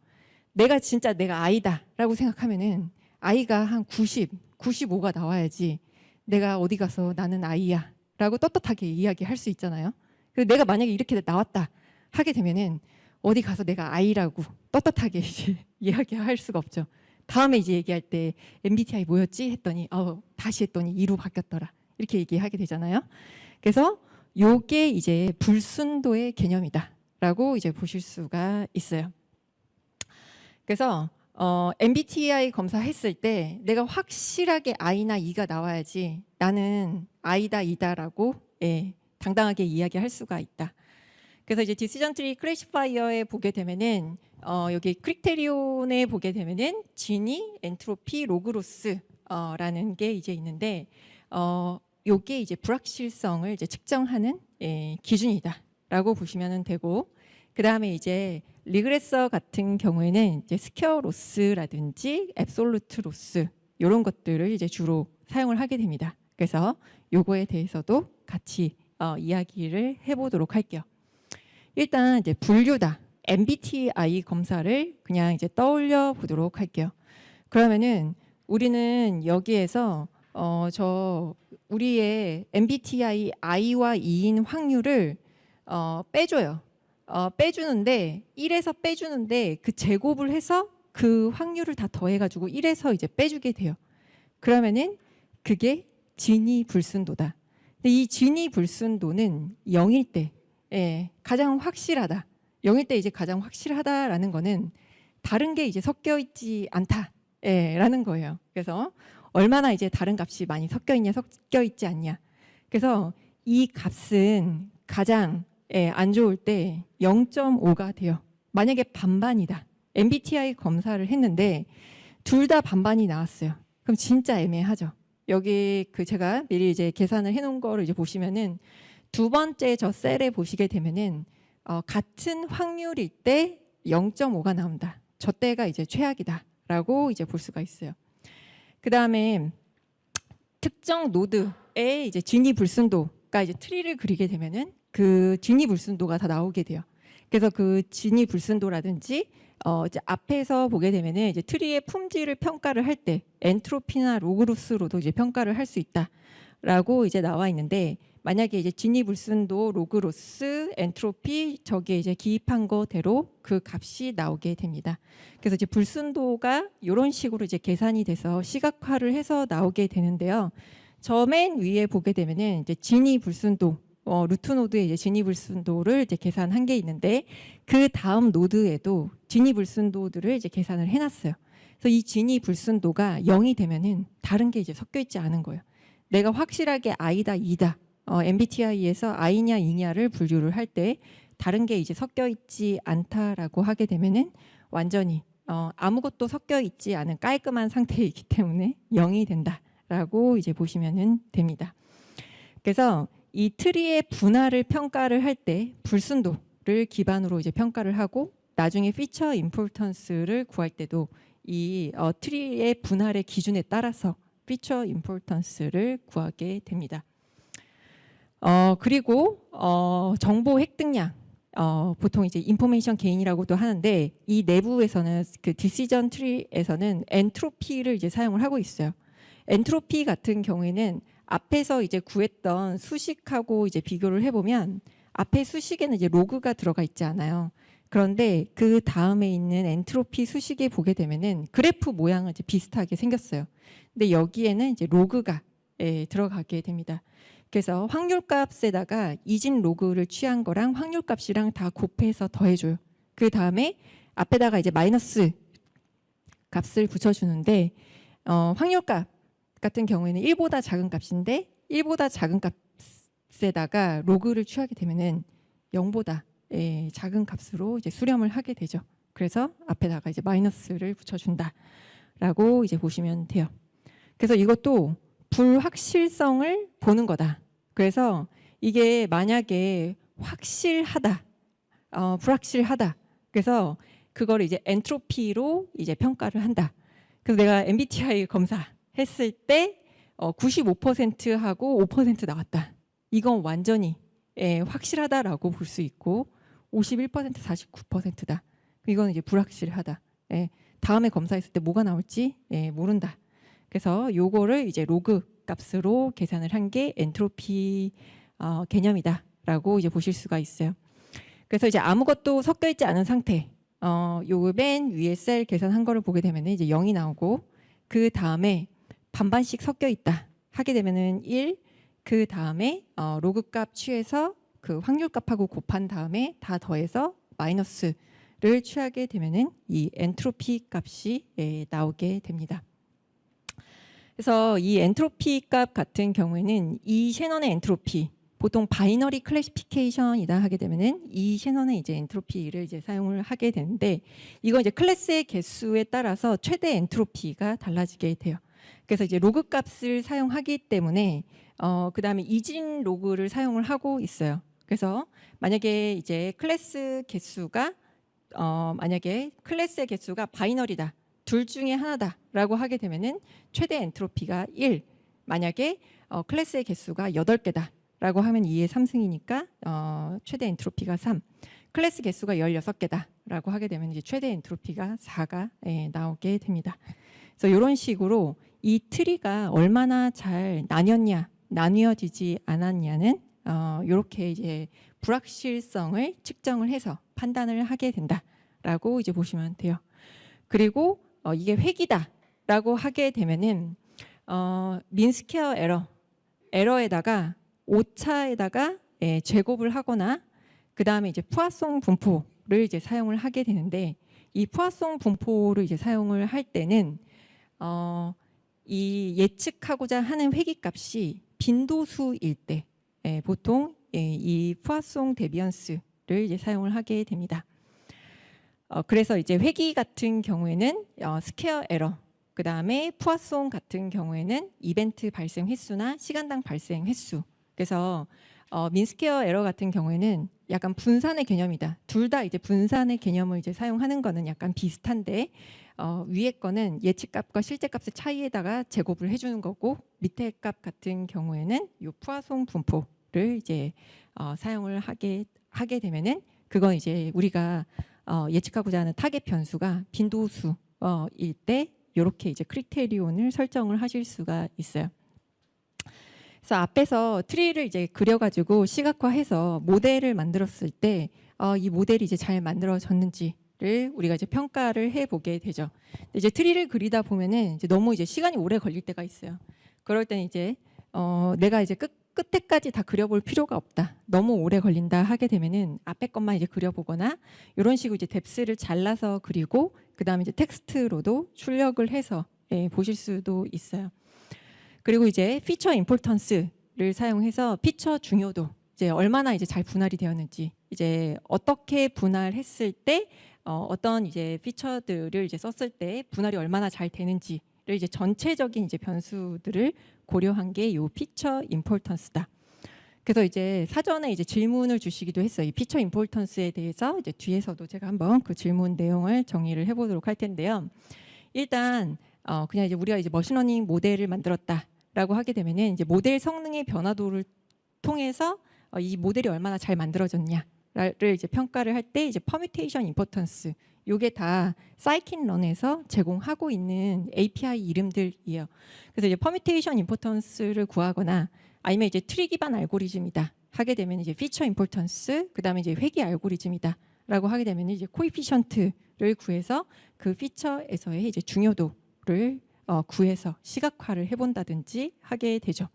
내가 진짜 내가 I다라고 생각하면은 I가 한 90, 95가 나와야지 내가 어디 가서 나는 I야라고 떳떳하게 이야기할 수 있잖아요. 그래서 내가 만약에 이렇게 나왔다 하게 되면은 어디 가서 내가 I라고 떳떳하게 이제 이야기할 수가 없죠. 다음에 이제 얘기할 때 MBTI 뭐였지 했더니 다시 했더니 E로 바뀌었더라. 이렇게 얘기하게 되잖아요. 그래서 요게 이제 불순도의 개념이다라고 이제 보실 수가 있어요. 그래서 MBTI 검사했을 때 내가 확실하게 I나 E가 나와야지 나는 I다 E다라고 당당하게 이야기할 수가 있다. 그래서 이제 디시전 트리 클래시파이어에 보게 되면은 여기 크리테리온에 보게 되면은 지니, 엔트로피, 로그로스라는 게 이제 있는데 요게 이제 불확실성을 이제 측정하는 기준이다라고 보시면 되고, 그 다음에 이제 리그레서 같은 경우에는 이제 스퀘어 로스라든지 앱솔루트 로스 이런 것들을 이제 주로 사용을 하게 됩니다. 그래서 요거에 대해서도 같이 이야기를 해보도록 할게요. 일단 이제 분류다. MBTI 검사를 그냥 이제 떠올려 보도록 할게요. 그러면은 우리는 여기에서 우리의 MBTI I와 E인 확률을 빼줘요. 빼주는데 1에서 빼주는데 그 제곱을 해서 그 확률을 다 더해가지고 1에서 이제 빼주게 돼요. 그러면은 그게 진위 불순도다. 근데 이 진위 불순도는 0일 때 가장 확실하다. 0일 때 이제 가장 확실하다라는 거는 다른 게 이제 섞여 있지 않다라는 거예요. 그래서 얼마나 이제 다른 값이 많이 섞여 있냐, 섞여 있지 않냐. 그래서 이 값은 가장 안 좋을 때 0.5가 돼요. 만약에 반반이다. MBTI 검사를 했는데 둘 다 반반이 나왔어요. 그럼 진짜 애매하죠. 여기 제가 미리 이제 계산을 해놓은 거를 이제 보시면은 두 번째 저 셀에 보시게 되면은 같은 확률일 때 0.5가 나온다. 저 때가 이제 최악이다라고 이제 볼 수가 있어요. 그 다음에 특정 노드의 이제 진위 불순도가 이제 트리를 그리게 되면은 그 진위 불순도가 다 나오게 돼요. 그래서 그 진위 불순도라든지 이제 앞에서 보게 되면은 이제 트리의 품질을 평가를 할 때 엔트로피나 로그로스로도 이제 평가를 할 수 있다라고 이제 나와 있는데, 만약에 이제 진위 불순도, 로그로스, 엔트로피 저기에 이제 기입한 거대로 그 값이 나오게 됩니다. 그래서 이제 불순도가 이런 식으로 이제 계산이 돼서 시각화를 해서 나오게 되는데요. 저 맨 위에 보게 되면은 이제 진위 불순도, 루트 노드의 이제 진위 불순도를 이제 계산한 게 있는데, 그 다음 노드에도 진위 불순도들을 이제 계산을 해놨어요. 그래서 이 진위 불순도가 0이 되면은 다른 게 이제 섞여 있지 않은 거예요. 내가 확실하게 I다 E다, MBTI에서 I냐 E냐를 분류를 할 때 다른 게 이제 섞여 있지 않다라고 하게 되면은 완전히 아무것도 섞여 있지 않은 깔끔한 상태이기 때문에 0이 된다라고 이제 보시면은 됩니다. 그래서 이 트리의 분할을 평가를 할 때 불순도를 기반으로 이제 평가를 하고, 나중에 피처 임포턴스를 구할 때도 이 트리의 분할의 기준에 따라서 피처 임포턴스를 구하게 됩니다. 그리고 정보 획득량, 보통 이제 인포메이션 게인이라고도 하는데, 이 내부에서는 그 디시전 트리에서는 엔트로피를 이제 사용을 하고 있어요. 엔트로피 같은 경우에는 앞에서 이제 구했던 수식하고 이제 비교를 해보면 앞에 수식에는 이제 로그가 들어가 있지 않아요. 그런데 그 다음에 있는 엔트로피 수식에 보게 되면은 그래프 모양은 이제 비슷하게 생겼어요. 근데 여기에는 이제 로그가 들어가게 됩니다. 그래서 확률값에다가 이진 로그를 취한 거랑 확률값이랑 다 곱해서 더해줘요. 그 다음에 앞에다가 이제 마이너스 값을 붙여주는데, 확률값 같은 경우에는 1보다 작은 값인데 1보다 작은 값에다가 로그를 취하게 되면은 0보다 작은 값으로 이제 수렴을 하게 되죠. 그래서 앞에다가 이제 마이너스를 붙여준다라고 이제 보시면 돼요. 그래서 이것도 불확실성을 보는 거다. 그래서 이게 만약에 확실하다, 불확실하다. 그래서 그걸 이제 엔트로피로 이제 평가를 한다. 그래서 내가 MBTI 검사 했을 때 95%하고 5% 나왔다. 이건 완전히 확실하다라고 볼 수 있고, 51%, 49%다. 이건 이제 불확실하다. 다음에 검사했을 때 뭐가 나올지 모른다. 그래서 요거를 이제 로그 값으로 계산을 한 게 엔트로피 개념이다라고 이제 보실 수가 있어요. 그래서 이제 아무것도 섞여 있지 않은 상태. 요 맨 위에 셀 계산한 거를 보게 되면 이제 0이 나오고, 그 다음에 반반씩 섞여 있다 하게 되면은 1, 그 다음에 로그 값 취해서 그 확률 값하고 곱한 다음에 다 더해서 마이너스를 취하게 되면은 이 엔트로피 값이 나오게 됩니다. 그래서 이 엔트로피 값 같은 경우에는 이 셰넌의 엔트로피, 보통 바이너리 클래시피케이션이다 하게 되면은 이 셰넌의 이제 엔트로피를 이제 사용을 하게 되는데, 이거 이제 클래스의 개수에 따라서 최대 엔트로피가 달라지게 돼요. 그래서 이제 로그 값을 사용하기 때문에 그다음에 이진 로그를 사용을 하고 있어요. 그래서 만약에 이제 클래스 개수가 만약에 클래스의 개수가 바이너리다, 둘 중에 하나다라고 하게 되면은 최대 엔트로피가 1. 만약에 클래스의 개수가 8개다. 라고 하면 2의 3승이니까 최대 엔트로피가 3. 클래스 개수가 16개다 라고 하게 되면 이제 최대 엔트로피가 4가 나오게 됩니다. 그래서 이런 식으로 이 트리가 얼마나 잘 나뉘었냐, 나뉘어지지 않았냐는 이렇게 이제 불확실성을 측정을 해서 판단을 하게 된다라고 이제 보시면 돼요. 그리고 이게 획이다라고 하게 되면은 민스퀘어 에러에다가 오차에다가 제곱을 하거나 그 다음에 이제 푸아송 분포를 이제 사용을 하게 되는데, 이 푸아송 분포를 이제 사용을 할 때는 이 예측하고자 하는 회귀값이 빈도수일 때 보통 이 푸아송 데비언스를 이제 사용을 하게 됩니다. 그래서 이제 회귀 같은 경우에는 스퀘어 에러, 그 다음에 푸아송 같은 경우에는 이벤트 발생 횟수나 시간당 발생 횟수. 그래서 민스퀘어 에러 같은 경우에는 약간 분산의 개념이다. 둘 다 이제 분산의 개념을 이제 사용하는 거는 약간 비슷한데, 위에 거는 예측값과 실제값의 차이에다가 제곱을 해주는 거고, 밑에 값 같은 경우에는 이 푸아송 분포를 이제 사용을 하게 되면은, 그건 이제 우리가 예측하고자 하는 타겟 변수가 빈도수일 때 이렇게 이제 크리테리온을 설정을 하실 수가 있어요. 그래서 앞에서 트리를 이제 그려가지고 시각화해서 모델을 만들었을 때 이 모델이 이제 잘 만들어졌는지를 우리가 이제 평가를 해보게 되죠. 이제 트리를 그리다 보면은 이제 너무 이제 시간이 오래 걸릴 때가 있어요. 그럴 때는 이제 내가 이제 끝에까지 다 그려볼 필요가 없다, 너무 오래 걸린다 하게 되면은 앞에 것만 이제 그려보거나, 이런 식으로 이제 뎁스를 잘라서 그리고 그 다음에 이제 텍스트로도 출력을 해서 보실 수도 있어요. 그리고 이제 피처 임포턴스를 사용해서 피처 중요도, 이제 얼마나 이제 잘 분할이 되었는지, 이제 어떻게 분할했을 때 어떤 이제 피처들을 이제 썼을 때 분할이 얼마나 잘 되는지를 이제 전체적인 이제 변수들을 고려한 게 요 피처 임포턴스다. 그래서 이제 사전에 이제 질문을 주시기도 했어요. 이 피처 임포턴스에 대해서 이제 뒤에서도 제가 한번 그 질문 내용을 정리를 해보도록 할 텐데요. 일단 그냥 이제 우리가 이제 머신러닝 모델을 만들었다라고 하게 되면은 이제 모델 성능의 변화도를 통해서 이 모델이 얼마나 잘 만들어졌냐를 이제 평가를 할 때 이제 퍼뮤테이션 임포턴스, 요게 다 사이킨런에서 제공하고 있는 API 이름들이에요. 그래서 이제 퍼뮤테이션 임포턴스를 구하거나 아니면 이제 트리 기반 알고리즘이다 하게 되면 이제 피처 임포턴스, 그다음에 이제 회귀 알고리즘이다라고 하게 되면 이제 코에피션트를 구해서 그 피처에서의 이제 중요도를 구해서 시각화를 해본다든지 하게 되죠.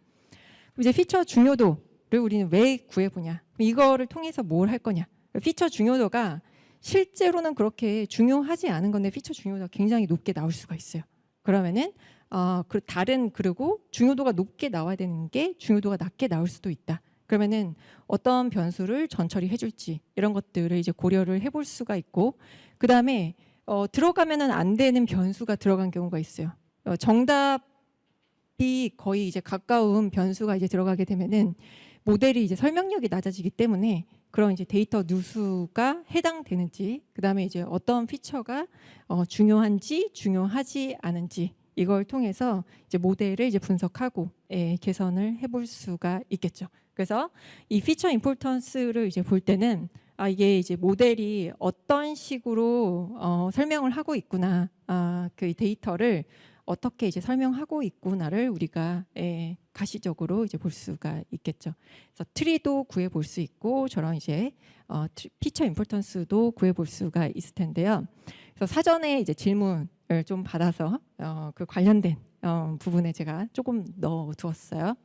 이제 피처 중요도를 우리는 왜 구해보냐? 이거를 통해서 뭘 할 거냐? 피처 중요도가 실제로는 그렇게 중요하지 않은 건데 피처 중요도가 굉장히 높게 나올 수가 있어요. 그러면은 그리고 중요도가 높게 나와야 되는 게 중요도가 낮게 나올 수도 있다. 그러면은 어떤 변수를 전처리 해줄지 이런 것들을 이제 고려를 해볼 수가 있고, 그 다음에 들어가면은 안 되는 변수가 들어간 경우가 있어요. 정답이 거의 이제 가까운 변수가 이제 들어가게 되면은 모델이 이제 설명력이 낮아지기 때문에 그런 이제 데이터 누수가 해당되는지, 그 다음에 이제 어떤 피처가 중요한지 중요하지 않은지 이걸 통해서 이제 모델을 이제 분석하고 개선을 해볼 수가 있겠죠. 그래서 이 피처 임포턴스를 이제 볼 때는 이게 이제 모델이 어떤 식으로 설명을 하고 있구나, 그 데이터를 어떻게 이제 설명하고 있구나를 우리가 가시적으로 이제 볼 수가 있겠죠. 그래서 트리도 구해 볼 수 있고 저런 이제 피처 임포턴스도 구해 볼 수가 있을 텐데요. 그래서 사전에 이제 질문을 좀 받아서 그 관련된 부분에 제가 조금 넣어두었어요.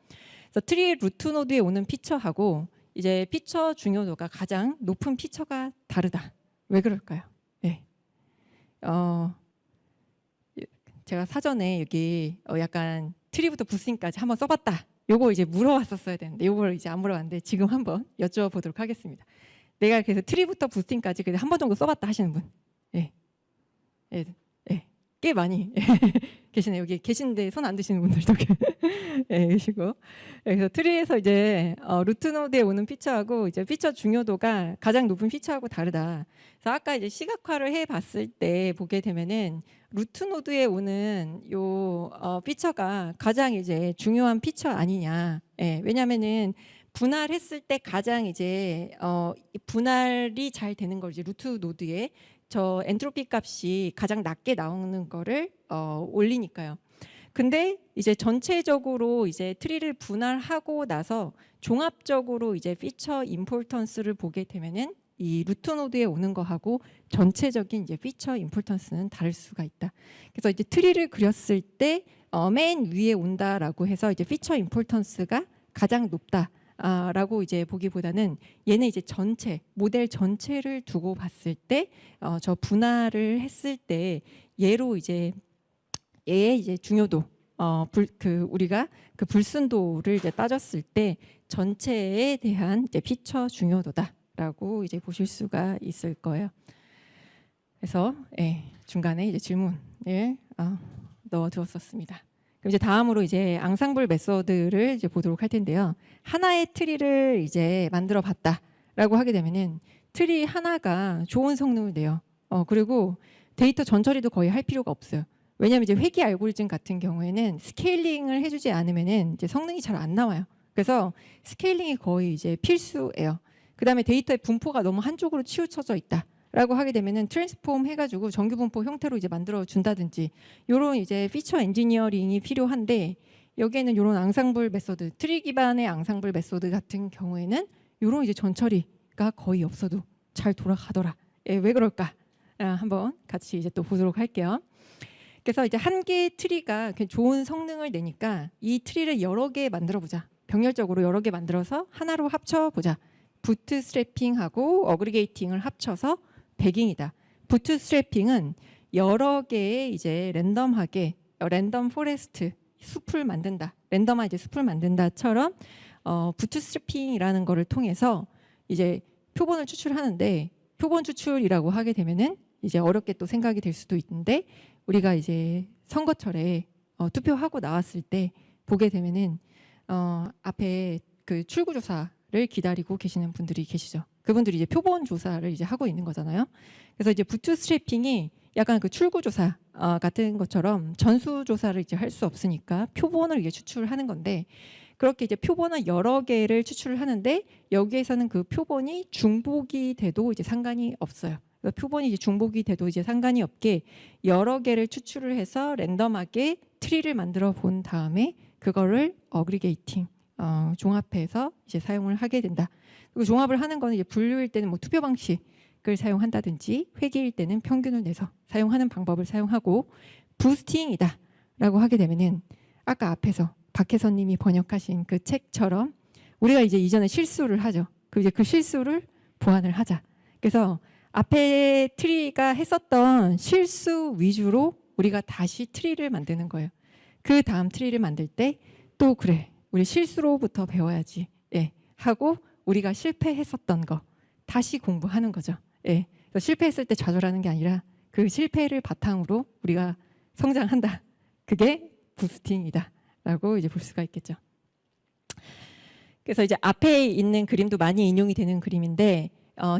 그래서 트리 루트 노드에 오는 피처하고 이제 피처 중요도가 가장 높은 피처가 다르다. 왜 그럴까요? 네. 제가 사전에 여기 약간 트리부터 부스팅까지 한번 써봤다. 요거 이제 물어봤었어야 되는데 요걸 이제 안 물어봤는데 지금 한번 여쭤보도록 하겠습니다. 내가 그래서 트리부터 부스팅까지 한 번 정도 써봤다 하시는 분? 예, 예, 예, 꽤 많이 계시네요. 여기 계신데 손 안 드시는 분들도 계시고. 그래서 트리에서 이제 루트 노드에 오는 피처하고 이제 피처 중요도가 가장 높은 피처하고 다르다. 그래서 아까 이제 시각화를 해봤을 때 보게 되면은 루트 노드에 오는 요 피처가 가장 이제 중요한 피처 아니냐. 예, 왜냐면은 분할했을 때 가장 이제 분할이 잘 되는 걸 이제 루트 노드에 저 엔트로피 값이 가장 낮게 나오는 거를 올리니까요. 근데 이제 전체적으로 이제 트리를 분할하고 나서 종합적으로 이제 피처 임포턴스를 보게 되면은 이 루트 노드에 오는 거하고 전체적인 이제 피처 임포턴스는 다를 수가 있다. 그래서 이제 트리를 그렸을 때 맨 위에 온다라고 해서 이제 피처 임포턴스가 가장 높다. 라고 이제 보기보다는 얘는 이제 전체 모델 전체를 두고 봤을 때 저 분할을 했을 때 얘로 이제 얘의 이제 중요도 우리가 그 불순도를 이제 따졌을 때 전체에 대한 이제 피처 중요도다라고 이제 보실 수가 있을 거예요. 그래서 중간에 이제 질문을 넣어두었었습니다. 그럼 이제 다음으로 이제 앙상블 메소드를 이제 보도록 할 텐데요. 하나의 트리를 이제 만들어 봤다라고 하게 되면은 트리 하나가 좋은 성능을 내요. 그리고 데이터 전처리도 거의 할 필요가 없어요. 왜냐하면 이제 회귀 알고리즘 같은 경우에는 스케일링을 해주지 않으면은 이제 성능이 잘 안 나와요. 그래서 스케일링이 거의 이제 필수예요. 그다음에 데이터의 분포가 너무 한쪽으로 치우쳐져 있다. 라고 하게 되면은 트랜스폼 해가지고 정규 분포 형태로 이제 만들어 준다든지 요런 이제 피처 엔지니어링이 필요한데 여기에는 요런 앙상블 메소드 트리 기반의 앙상블 메소드 같은 경우에는 요런 이제 전처리가 거의 없어도 잘 돌아가더라. 왜 그럴까? 한번 같이 이제 또 보도록 할게요. 그래서 이제 한 개의 트리가 좋은 성능을 내니까 이 트리를 여러 개 만들어 보자. 병렬적으로 여러 개 만들어서 하나로 합쳐 보자. 부트스트래핑하고 어그리게이팅을 합쳐서 배깅이다. 부트스트래핑은 여러 개의 이제 랜덤하게 랜덤 포레스트 숲을 만든다. 랜덤한 이제 숲을 만든다처럼 부트스트래핑이라는 거를 통해서 이제 표본을 추출하는데 표본 추출이라고 하게 되면은 이제 어렵게 또 생각이 될 수도 있는데 우리가 이제 선거철에 투표하고 나왔을 때 보게 되면은 앞에 그 출구조사를 기다리고 계시는 분들이 계시죠. 그분들이 이제 표본 조사를 이제 하고 있는 거잖아요. 그래서 이제 부트스트래핑이 약간 그 출구조사 같은 것처럼 전수조사를 이제 할 수 없으니까 표본을 이제 추출하는 건데 그렇게 이제 표본을 여러 개를 추출을 하는데 여기에서는 그 표본이 중복이 돼도 이제 상관이 없어요. 표본이 이제 중복이 돼도 이제 상관이 없게 여러 개를 추출을 해서 랜덤하게 트리를 만들어 본 다음에 그거를 어그리게이팅 종합해서 이제 사용을 하게 된다. 그리고 종합을 하는 거는 이제 분류일 때는 뭐 투표 방식을 사용한다든지 회계일 때는 평균을 내서 사용하는 방법을 사용하고 부스팅이다라고 하게 되면은 아까 앞에서 박혜선님이 번역하신 그 책처럼 우리가 이제 이전에 실수를 하죠. 이제 그 실수를 보완을 하자. 그래서 앞에 트리가 했었던 실수 위주로 우리가 다시 트리를 만드는 거예요. 그 다음 트리를 만들 때 또 그래 우리 실수로부터 배워야지 하고 우리가 실패했었던 거 다시 공부하는 거죠. 그래서 실패했을 때 좌절하는 게 아니라 그 실패를 바탕으로 우리가 성장한다. 그게 부스팅이다라고 이제 볼 수가 있겠죠. 그래서 이제 앞에 있는 그림도 많이 인용이 되는 그림인데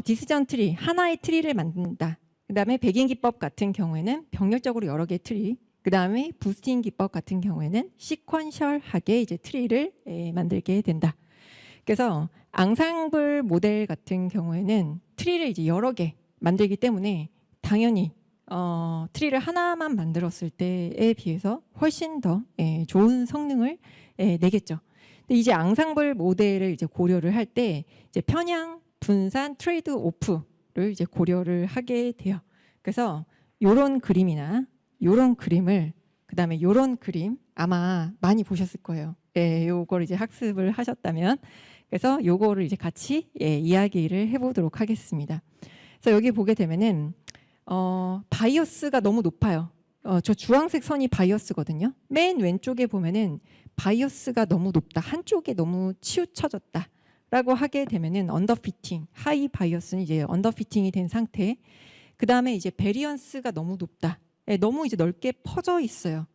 디시전 트리 하나의 트리를 만든다. 그다음에 배깅 기법 같은 경우에는 병렬적으로 여러 개의 트리. 그다음에 부스팅 기법 같은 경우에는 시퀀셜하게 이제 트리를 만들게 된다. 그래서 앙상블 모델 같은 경우에는 트리를 이제 여러 개 만들기 때문에 당연히 트리를 하나만 만들었을 때에 비해서 훨씬 더 좋은 성능을 내겠죠. 근데 이제 앙상블 모델을 이제 고려를 할 때 이제 편향, 분산, 트레이드 오프를 이제 고려를 하게 돼요. 그래서 요런 그림이나 요런 그림을 그다음에 요런 그림 아마 많이 보셨을 거예요. 요걸 이제 학습을 하셨다면 그래서 요거를 이제 같이 이야기를 해보도록 하겠습니다. 그래서 여기 보게 되면은 바이어스가 너무 높아요. 저 주황색 선이 바이어스거든요. 맨 왼쪽에 보면은 바이어스가 너무 높다. 한쪽에 너무 치우쳐졌다. 라고 하게 되면은 언더피팅, 하이 바이어스는 이제 언더피팅이 된 상태. 그 다음에 이제 베리언스가 너무 높다. 너무 이제 넓게 퍼져 있어요.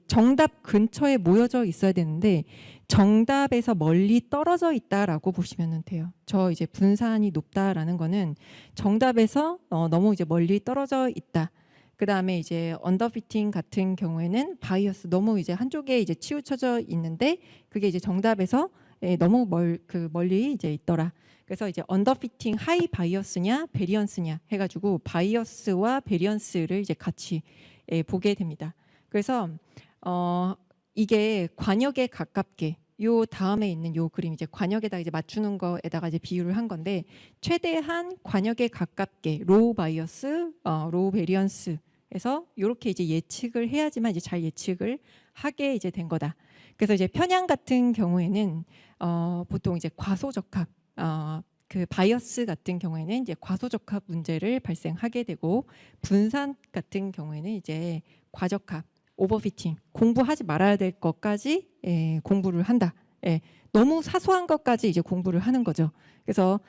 정답 근처에 모여져 있어야 되는데 정답에서 멀리 떨어져 있다라고 보시면 돼요. 저 이제 분산이 높다라는 거는 정답에서 너무 이제 멀리 떨어져 있다. 그 다음에 이제 언더피팅 같은 경우에는 바이어스 너무 이제 한쪽에 이제 치우쳐져 있는데 그게 이제 정답에서 너무 멀리 이제 있더라. 그래서 이제 언더피팅 하이 바이어스냐 베리언스냐 해가지고 바이어스와 베리언스를 이제 같이 보게 됩니다. 그래서 이게 관역에 가깝게 요 다음에 있는 요 그림 이제 관역에다 이제 맞추는 거에다가 이제 비유를 한 건데 최대한 관역에 가깝게 로우 바이어스, 로우 베리언스에서 이렇게 이제 예측을 해야지만 이제 잘 예측을 하게 이제 된 거다. 그래서 이제 편향 같은 경우에는 보통 이제 과소적합 그 바이어스 같은 경우에는 이제 과소적합 문제를 발생하게 되고 분산 같은 경우에는 이제 과적합 오버피팅 공부하지 말아야 될 것까지 공부를 한다. 너무 사소한 것까지 이제 공부를 하는 거죠. 그래서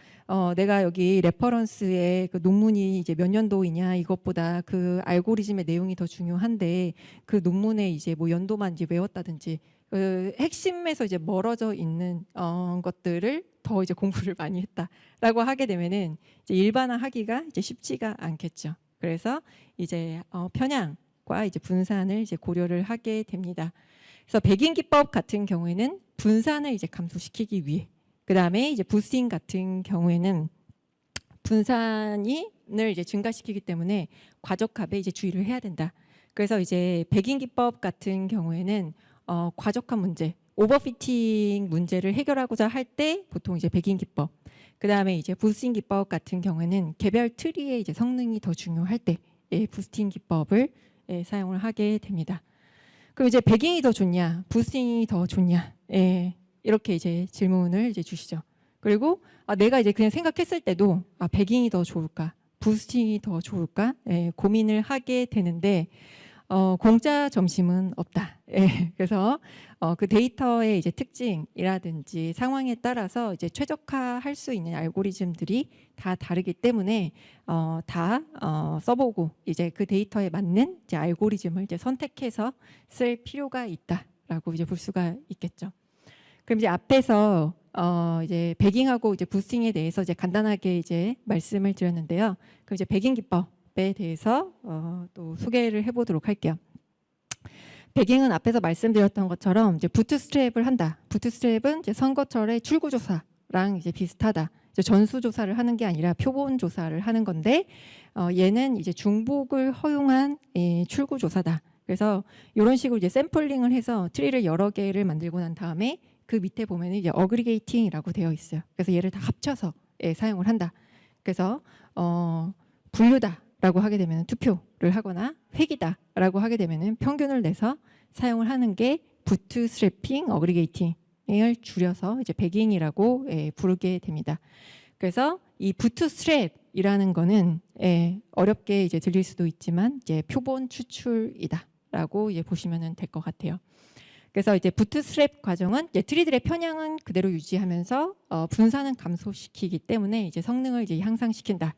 내가 여기 레퍼런스에 그 논문이 이제 몇 년도이냐 이것보다 그 알고리즘의 내용이 더 중요한데 그 논문에 이제 뭐 연도만 이제 외웠다든지 그 핵심에서 이제 멀어져 있는 것들을 더 이제 공부를 많이 했다라고 하게 되면은 이제 일반화하기가 이제 쉽지가 않겠죠. 그래서 이제 편향과 이제 분산을 이제 고려를 하게 됩니다. 그래서 백인 기법 같은 경우에는 분산을 이제 감소시키기 위해 그 다음에 이제 부스팅 같은 경우에는 분산을 이제 증가시키기 때문에 과적합에 이제 주의를 해야 된다. 그래서 이제 백인 기법 같은 경우에는 과적합 문제, 오버피팅 문제를 해결하고자 할 때 보통 이제 백인 기법. 그 다음에 이제 부스팅 기법 같은 경우에는 개별 트리의 이제 성능이 더 중요할 때 부스팅 기법을 사용을 하게 됩니다. 그럼 이제 백인이 더 좋냐, 부스팅이 더 좋냐, 이렇게 이제 질문을 이제 주시죠. 그리고 내가 이제 그냥 생각했을 때도 백인이 더 좋을까, 부스팅이 더 좋을까 고민을 하게 되는데 공짜 점심은 없다. 그래서 그 데이터의 이제 특징이라든지 상황에 따라서 이제 최적화할 수 있는 알고리즘들이 다 다르기 때문에 다 써보고 이제 그 데이터에 맞는 이제 알고리즘을 이제 선택해서 쓸 필요가 있다라고 이제 볼 수가 있겠죠. 그럼 이제 앞에서 이제 배깅하고 이제 부스팅에 대해서 이제 간단하게 이제 말씀을 드렸는데요. 그럼 이제 배깅 기법에 대해서 또 소개를 해보도록 할게요. 배깅은 앞에서 말씀드렸던 것처럼 이제 부트스트랩을 한다. 부트스트랩은 이제 선거철의 출구조사랑 이제 비슷하다. 이제 전수조사를 하는 게 아니라 표본 조사를 하는 건데 얘는 이제 중복을 허용한 출구조사다. 그래서 이런 식으로 이제 샘플링을 해서 트리를 여러 개를 만들고 난 다음에 그 밑에 보면 이제 어그리게이팅이라고 되어 있어요. 그래서 얘를 다 합쳐서 사용을 한다. 그래서 분류다라고 하게 되면 투표를 하거나 획이다라고 하게 되면 평균을 내서 사용을 하는 게 부트스트래핑 어그리게이팅을 줄여서 이제 배깅이라고 부르게 됩니다. 그래서 이 부트스트랩이라는 거는 어렵게 이제 들릴 수도 있지만 이제 표본 추출이다라고 이제 보시면 될 것 같아요. 그래서 이제 부트스트랩 과정은 이제 트리들의 편향은 그대로 유지하면서 분산은 감소시키기 때문에 이제 성능을 이제 향상시킨다.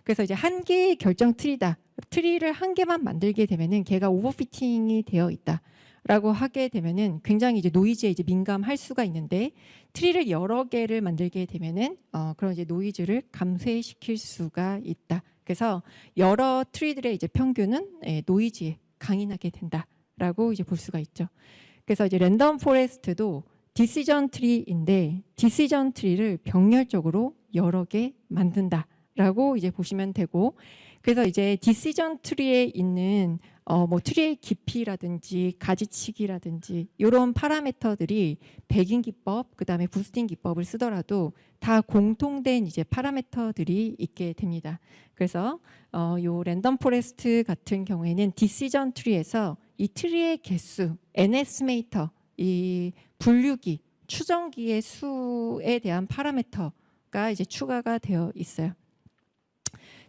그래서 이제 한 개의 결정 트리다. 트리를 한 개만 만들게 되면은 걔가 오버피팅이 되어 있다라고 하게 되면은 굉장히 이제 노이즈에 이제 민감할 수가 있는데 트리를 여러 개를 만들게 되면은 그런 이제 노이즈를 감소시킬 수가 있다. 그래서 여러 트리들의 이제 평균은 노이즈에 강인하게 된다라고 이제 볼 수가 있죠. 그래서 이제 랜덤 포레스트도 디시전 트리인데 디시전 트리를 병렬적으로 여러 개 만든다. 트리라고 이제 보시면 되고, 그래서 이제 디시전 트리에 있는 뭐 트리의 깊이라든지 가지치기라든지 이런 파라미터들이 백인 기법, 그다음에 부스팅 기법을 쓰더라도 다 공통된 이제 파라미터들이 있게 됩니다. 그래서 요 랜덤 포레스트 같은 경우에는 디시전 트리에서 이 트리의 개수, n 에스티메이터, 이 분류기, 추정기의 수에 대한 파라미터가 이제 추가가 되어 있어요.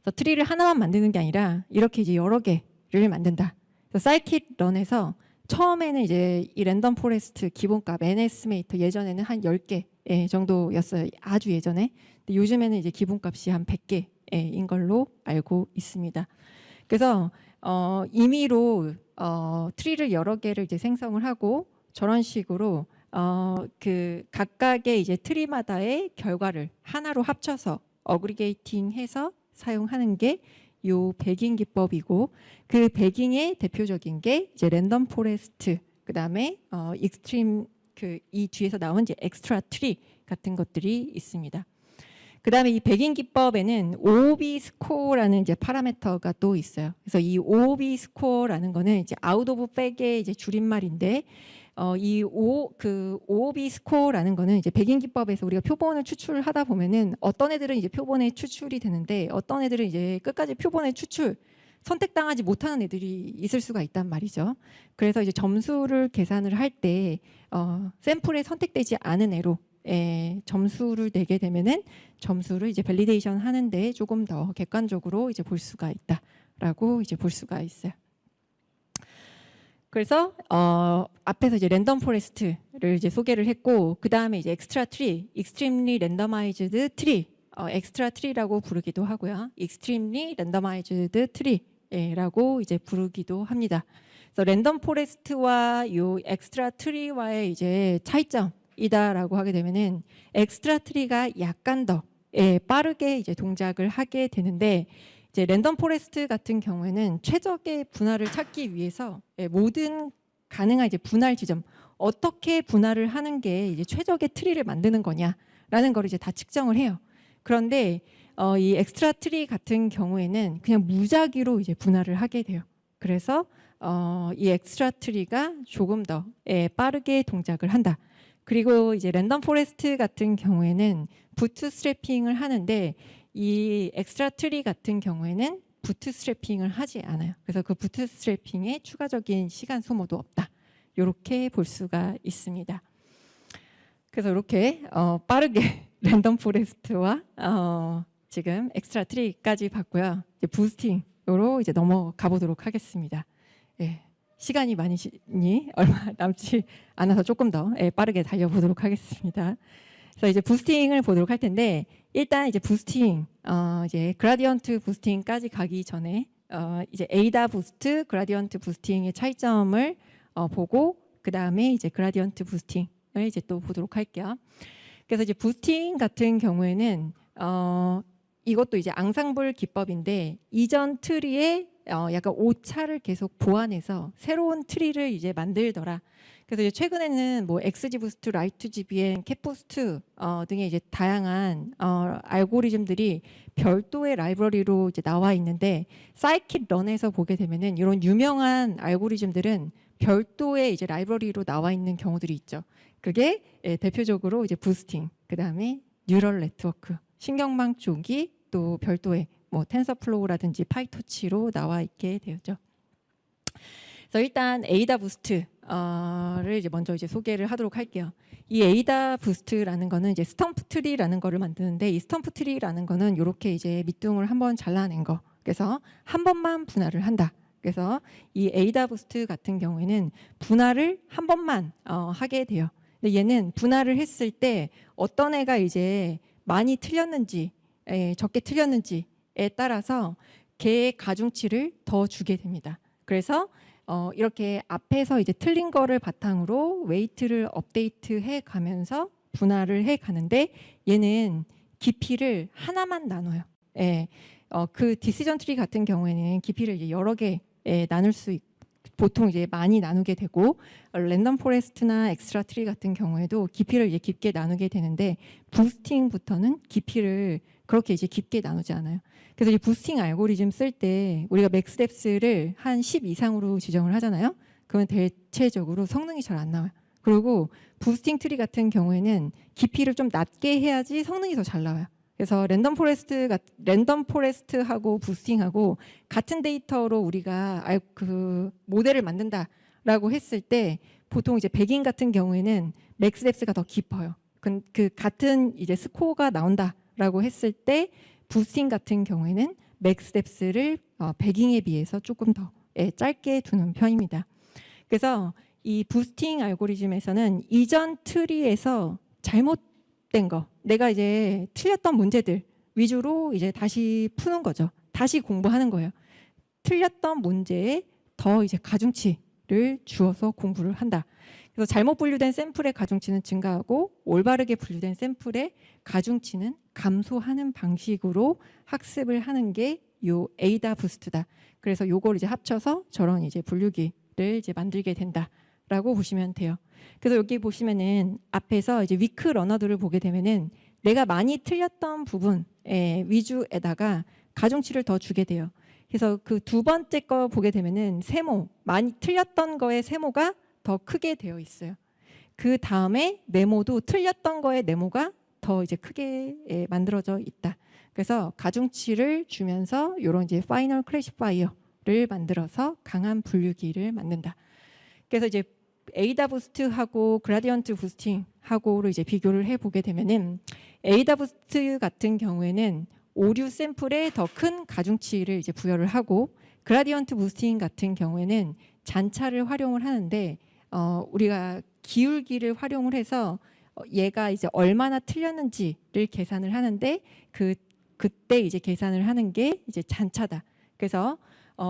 그래서 트리를 하나만 만드는 게 아니라 이렇게 이제 여러 개를 만든다. 그래서 사이킷 런에서 처음에는 이제 이 랜덤 포레스트 기본값 n 에스티메이터 예전에는 한 10개 정도였어요. 아주 예전에. 근데 요즘에는 이제 기본값이 한 100개인 걸로 알고 있습니다. 그래서 임의로 트리를 여러 개를 이제 생성을 하고 저런 식으로 그 각각의 이제 트리마다의 결과를 하나로 합쳐서 어그리게이팅해서 사용하는 게 요 배깅 기법이고, 그 배깅의 대표적인 게 이제 랜덤 포레스트, 그다음에 익스트림, 그 이 뒤에서 나온 이제 엑스트라 트리 같은 것들이 있습니다. 그다음에 이 배깅 기법에는 OOB 스코어라는 이제 파라미터가 또 있어요. 그래서 이 OOB 스코어라는 거는 이제 아웃 오브 백의 이제 줄임말인데, 이 OOB 스코어라는 거는 이제 배깅 기법에서 우리가 표본을 추출하다 보면은 어떤 애들은 이제 표본에 추출이 되는데 어떤 애들은 이제 끝까지 표본에 선택당하지 못하는 애들이 있을 수가 있단 말이죠. 그래서 이제 점수를 계산을 할 때 샘플에 선택되지 않은 애로 점수를 내게 되면은 점수를 이제 밸리데이션 하는데 조금 더 객관적으로 이제 볼 수가 있다라고 이제 볼 수가 있어요. 그래서 앞에서 이제 랜덤 포레스트를 이제 소개를 했고, 그 다음에 이제 엑스트라 트리, 익스트림리 랜더마이즈드 트리, 엑스트라 트리라고 부르기도 하고요. 익스트림리 랜더마이즈드 트리라고 이제 부르기도 합니다. 그래서 랜덤 포레스트와 요 엑스트라 트리와의 이제 차이점이다라고 하게 되면은 엑스트라 트리가 약간 더 빠르게 이제 동작을 하게 되는데, 이제 랜덤 포레스트 같은 경우에는 최적의 분할을 찾기 위해서 모든 가능한 이제 분할 지점, 어떻게 분할을 하는 게 이제 최적의 트리를 만드는 거냐라는 걸 이제 다 측정을 해요. 그런데 이 엑스트라 트리 같은 경우에는 그냥 무작위로 이제 분할을 하게 돼요. 그래서 이 엑스트라 트리가 조금 더 빠르게 동작을 한다. 그리고 이제 랜덤 포레스트 같은 경우에는 부트스트래핑을 하는데, 이 엑스트라 트리 같은 경우에는 부트스트래핑을 하지 않아요. 그래서 그 부트스트래핑에 추가적인 시간 소모도 없다. 이렇게 볼 수가 있습니다. 그래서 이렇게 빠르게 랜덤 포레스트와 지금 엑스트라 트리까지 봤고요. 이제 부스팅으로 이제 넘어가 보도록 하겠습니다. 시간이 많이 얼마 남지 않아서 조금 더 빠르게 달려보도록 하겠습니다. 그래서 이제 부스팅을 보도록 할 텐데, 일단 이제 부스팅, 이제 그라디언트 부스팅까지 가기 전에 이제 에이다 부스트, 그라디언트 부스팅의 차이점을 보고, 그 다음에 이제 그라디언트 부스팅을 이제 또 보도록 할게요. 그래서 이제 부스팅 같은 경우에는 이것도 이제 앙상블 기법인데, 이전 트리에 약간 오차를 계속 보완해서 새로운 트리를 이제 만들더라. 그래서 이제 최근에는 뭐 XG 부스트, 라이트 GBN, 캡 부스트 등의 이제 다양한 알고리즘들이 별도의 라이브러리로 이제 나와 있는데, 사이킷 런에서 보게 되면은 이런 유명한 알고리즘들은 별도의 이제 라이브러리로 나와 있는 경우들이 있죠. 그게 대표적으로 이제 부스팅, 그 다음에 뉴럴 네트워크, 신경망 쪽이 또 별도의 뭐 텐서플로우라든지 파이토치로 나와 있게 되었죠. 그래서 일단 에이다 부스트를 이제 먼저 이제 소개를 하도록 할게요. 이 에이다 부스트라는 거는 이제 스텀프 트리라는 거를 만드는데, 이 스텀프 트리라는 거는 이렇게 이제 밑둥을 한번 잘라낸 거. 그래서 한 번만 분할을 한다. 그래서 이 에이다 부스트 같은 경우에는 분할을 한 번만 하게 돼요. 근데 얘는 분할을 했을 때 어떤 애가 이제 많이 틀렸는지 적게 틀렸는지에 따라서 걔의 가중치를 더 주게 됩니다. 그래서 이렇게 앞에서 이제 틀린 거를 바탕으로 웨이트를 업데이트해 가면서 분할을 해 가는데, 얘는 깊이를 하나만 나눠요. 그 디시전 트리 같은 경우에는 깊이를 이제 여러 개 나눌 수 보통 이제 많이 나누게 되고 랜덤 포레스트나 엑스트라 트리 같은 경우에도 깊이를 이제 깊게 나누게 되는데 부스팅부터는 깊이를 그렇게 이제 깊게 나누지 않아요. 그래서 이 부스팅 알고리즘 쓸 때 우리가 맥스 뎁스를 한 10 이상으로 지정을 하잖아요. 그러면 대체적으로 성능이 잘 안 나와요. 그리고 부스팅 트리 같은 경우에는 깊이를 좀 낮게 해야지 성능이 더 잘 나와요. 그래서 랜덤 포레스트하고 부스팅하고 같은 데이터로 우리가 그 모델을 만든다라고 했을 때 보통 이제 백인 같은 경우에는 맥스 뎁스가 더 깊어요. 그 같은 이제 스코어가 나온다라고 했을 때 부스팅 같은 경우에는 맥스 뎁스를 백인에 비해서 조금 더 짧게 두는 편입니다. 그래서 이 부스팅 알고리즘에서는 이전 트리에서 잘못된 거, 내가 이제 틀렸던 문제들 위주로 이제 다시 푸는 거죠. 다시 공부하는 거예요. 틀렸던 문제에 더 이제 가중치를 주어서 공부를 한다. 그래서 잘못 분류된 샘플의 가중치는 증가하고 올바르게 분류된 샘플의 가중치는 감소하는 방식으로 학습을 하는 게 요 에이다 부스트다. 그래서 요걸 이제 합쳐서 저런 이제 분류기를 이제 만들게 된다라고 보시면 돼요. 그래서 여기 보시면은 앞에서 이제 위크 러너들을 보게 되면은 내가 많이 틀렸던 부분 위주에다가 가중치를 더 주게 돼요. 그래서 그 두 번째 거 보게 되면은 세모, 많이 틀렸던 거의 세모가 더 크게 되어 있어요. 그 다음에 네모도 틀렸던 거의 네모가 더 이제 크게 만들어져 있다. 그래서 가중치를 주면서 이런 이제 파이널 클래시파이어를 만들어서 강한 분류기를 만든다. 그래서 이제 에이다 부스트하고 그라디언트 부스팅하고를 이제 비교를 해보게 되면은 에이다 부스트 같은 경우에는 오류 샘플에 더 큰 가중치를 이제 부여를 하고 그라디언트 부스팅 같은 경우에는 잔차를 활용을 하는데 우리가 기울기를 활용을 해서 얘가 이제 얼마나 틀렸는지를 계산을 하는데 그때 이제 계산을 하는 게 이제 잔차다. 그래서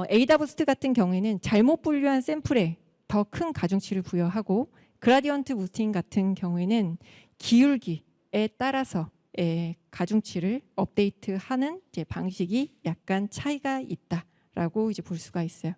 에이다 부스트 같은 경우에는 잘못 분류한 샘플에 더 큰 가중치를 부여하고 그라디언트 부스팅 같은 경우에는 기울기에 따라서 가중치를 업데이트하는 이제 방식이 약간 차이가 있다라고 이제 볼 수가 있어요.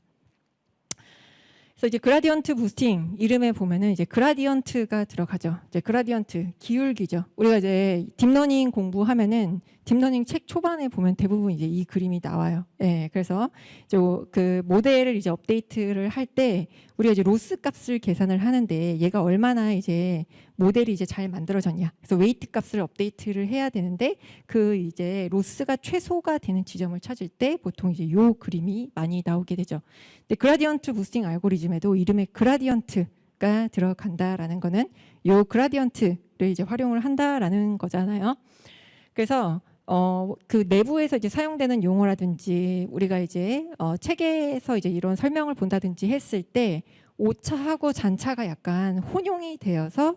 그래서 이제 그라디언트 부스팅 이름에 보면은 이제 그라디언트가 들어가죠. 이제 그라디언트 기울기죠. 우리가 이제 딥러닝 공부하면은 딥러닝 책 초반에 보면 대부분 이제 이 그림이 나와요. 그래서 이제 그 모델을 이제 업데이트를 할 때 우리가 이제 로스 값을 계산을 하는데 얘가 얼마나 이제 모델이 이제 잘 만들어졌냐. 그래서 웨이트 값을 업데이트를 해야 되는데 그 이제 로스가 최소가 되는 지점을 찾을 때 보통 이제 요 그림이 많이 나오게 되죠. 근데 그라디언트 부스팅 알고리즘에도 이름에 그라디언트가 들어간다라는 거는 요 그라디언트를 이제 활용을 한다라는 거잖아요. 그래서 그 내부에서 이제 사용되는 용어라든지 우리가 이제 책에서 이제 이런 설명을 본다든지 했을 때 오차하고 잔차가 약간 혼용이 되어서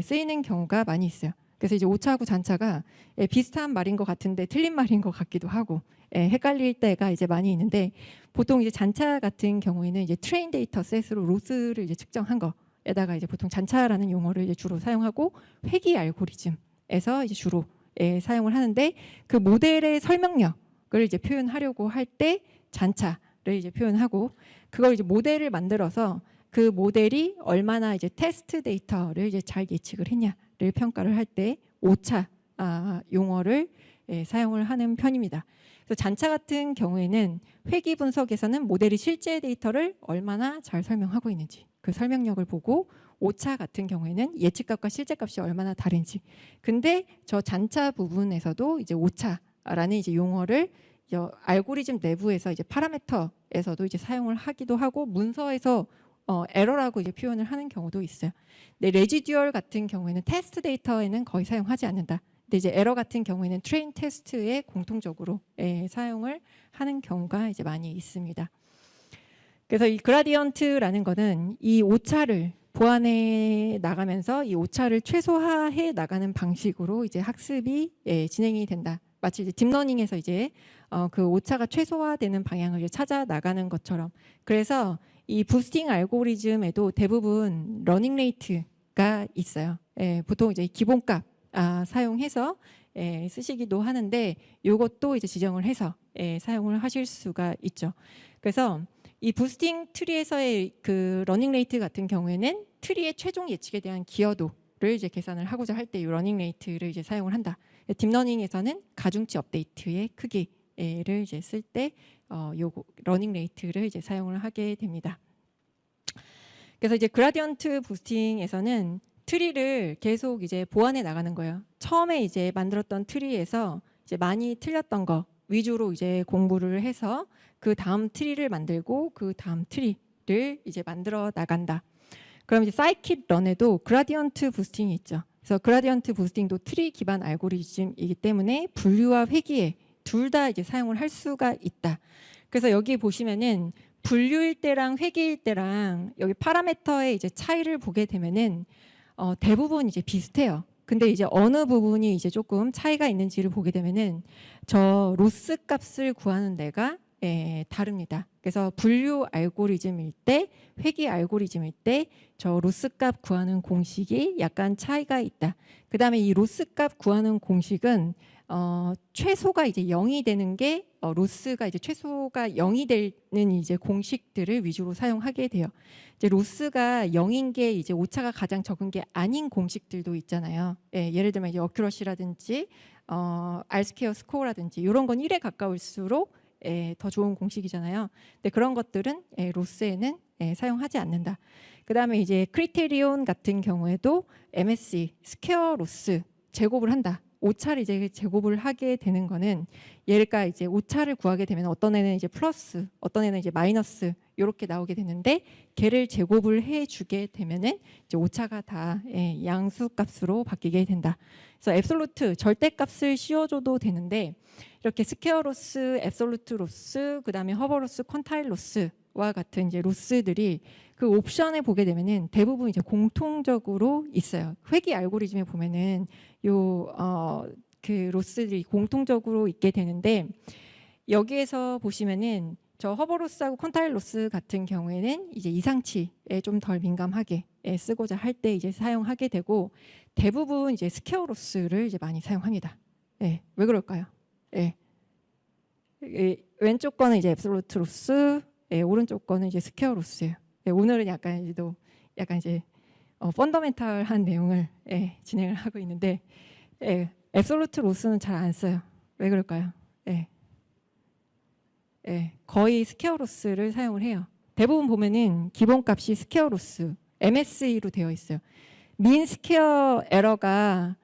쓰이는 경우가 많이 있어요. 그래서 이제 오차하고 잔차가 비슷한 말인 것 같은데 틀린 말인 것 같기도 하고 헷갈릴 때가 이제 많이 있는데 보통 이제 잔차 같은 경우에는 이제 트레인 데이터 셋으로 로스를 이제 측정한 거에다가 이제 보통 잔차라는 용어를 이제 주로 사용하고 회귀 알고리즘에서 이제 주로 사용을 하는데 그 모델의 설명력을 이제 표현하려고 할 때 잔차를 이제 표현하고 그걸 이제 모델을 만들어서 그 모델이 얼마나 이제 테스트 데이터를 이제 잘 예측을 했냐를 평가를 할 때 오차 용어를 사용을 하는 편입니다. 그래서 잔차 같은 경우에는 회귀 분석에서는 모델이 실제 데이터를 얼마나 잘 설명하고 있는지 그 설명력을 보고 오차 같은 경우에는 예측값과 실제값이 얼마나 다른지. 근데 저 잔차 부분에서도 이제 오차라는 이제 용어를 알고리즘 내부에서 이제 파라미터에서도 이제 사용을 하기도 하고 문서에서 에러라고 이제 표현을 하는 경우도 있어요. 근데 레지듀얼 같은 경우에는 테스트 데이터에는 거의 사용하지 않는다. 근데 이제 에러 같은 경우에는 트레인 테스트에 공통적으로 사용을 하는 경우가 이제 많이 있습니다. 그래서 이 그라디언트라는 거는 이 오차를 보완해 나가면서 이 오차를 최소화해 나가는 방식으로 이제 학습이 진행이 된다. 마치 이제 딥러닝에서 이제 그 오차가 최소화되는 방향을 이제 찾아 나가는 것처럼. 그래서 이 부스팅 알고리즘에도 대부분 러닝 레이트가 있어요. 보통 이제 기본값 사용해서 쓰시기도 하는데 이것도 이제 지정을 해서 사용을 하실 수가 있죠. 그래서 이 부스팅 트리에서의 그 러닝 레이트 같은 경우에는 트리의 최종 예측에 대한 기여도를 이제 계산을 하고자 할 때 이 러닝 레이트를 이제 사용을 한다. 딥러닝에서는 가중치 업데이트의 크기를 이제 쓸 때 요거 러닝 레이트를 이제 사용을 하게 됩니다. 그래서 이제 그라디언트 부스팅에서는 트리를 계속 이제 보완해 나가는 거예요. 처음에 이제 만들었던 트리에서 이제 많이 틀렸던 거 위주로 이제 공부를 해서 그 다음 트리를 만들고 그 다음 트리를 이제 만들어 나간다. 그럼 이제 사이킷 런에도 그라디언트 부스팅이 있죠. 그래서 그라디언트 부스팅도 트리 기반 알고리즘이기 때문에 분류와 회귀에 둘 다 이제 사용을 할 수가 있다. 그래서 여기 보시면은 분류일 때랑 회귀일 때랑 여기 파라미터의 이제 차이를 보게 되면은 대부분 이제 비슷해요. 근데 이제 어느 부분이 이제 조금 차이가 있는지를 보게 되면은 저 로스 값을 구하는 데가 다릅니다. 그래서 분류 알고리즘일 때, 회귀 알고리즘일 때 저 로스 값 구하는 공식이 약간 차이가 있다. 그 다음에 이 로스 값 구하는 공식은 최소가 이제 0이 되는 게 로스가 이제 최소가 0이 되는 이제 공식들을 위주로 사용하게 돼요. 이제 로스가 0인 게 이제 오차가 가장 적은 게 아닌 공식들도 있잖아요. 예를 들면 이제 어큐러시라든지 R스퀘어 스코어라든지 이런 건 1에 가까울수록 더 좋은 공식이잖아요. 근데 그런 것들은 로스에는 사용하지 않는다. 그 다음에 이제 크리테리온 같은 경우에도 MSE 스퀘어 로스 제곱을 한다. 오차를 이제 제곱을 하게 되는 거는 얘가 이제 오차를 구하게 되면 어떤 애는 이제 플러스, 어떤 애는 이제 마이너스 이렇게 나오게 되는데 걔를 제곱을 해주게 되면은 이제 오차가 다 양수 값으로 바뀌게 된다. 그래서 앱솔루트 절대값을 씌워줘도 되는데 이렇게 스퀘어 로스, 앱솔루트 로스, 그 다음에 허버 로스, 퀀타일 로스와 같은 이제 로스들이 그 옵션에 보게 되면은 대부분 이제 공통적으로 있어요. 회귀 알고리즘에 보면은 그 로스들이 공통적으로 있게 되는데 여기에서 보시면은 저 허버 로스하고 퀀타일 로스 같은 경우에는 이제 이상치에 좀 덜 민감하게 쓰고자 할 때 이제 사용하게 되고 대부분 이제 스퀘어 로스를 이제 많이 사용합니다. 왜 그럴까요? 왼쪽 거는 이제 앱솔루트 로스, 오른쪽 거는 이제 스퀘어 로스예요. 오늘은 약간 이제 펀더멘탈한 내용을 진행을 하고 있는데 앱솔루트 로스는 잘 안 써요. 왜 그럴까요? 거의 스퀘어 로스를 사용을 해요. 대부분 보면은 기본값이 스퀘어 로스, MSE로 되어 있어요. 민 스퀘어 에러가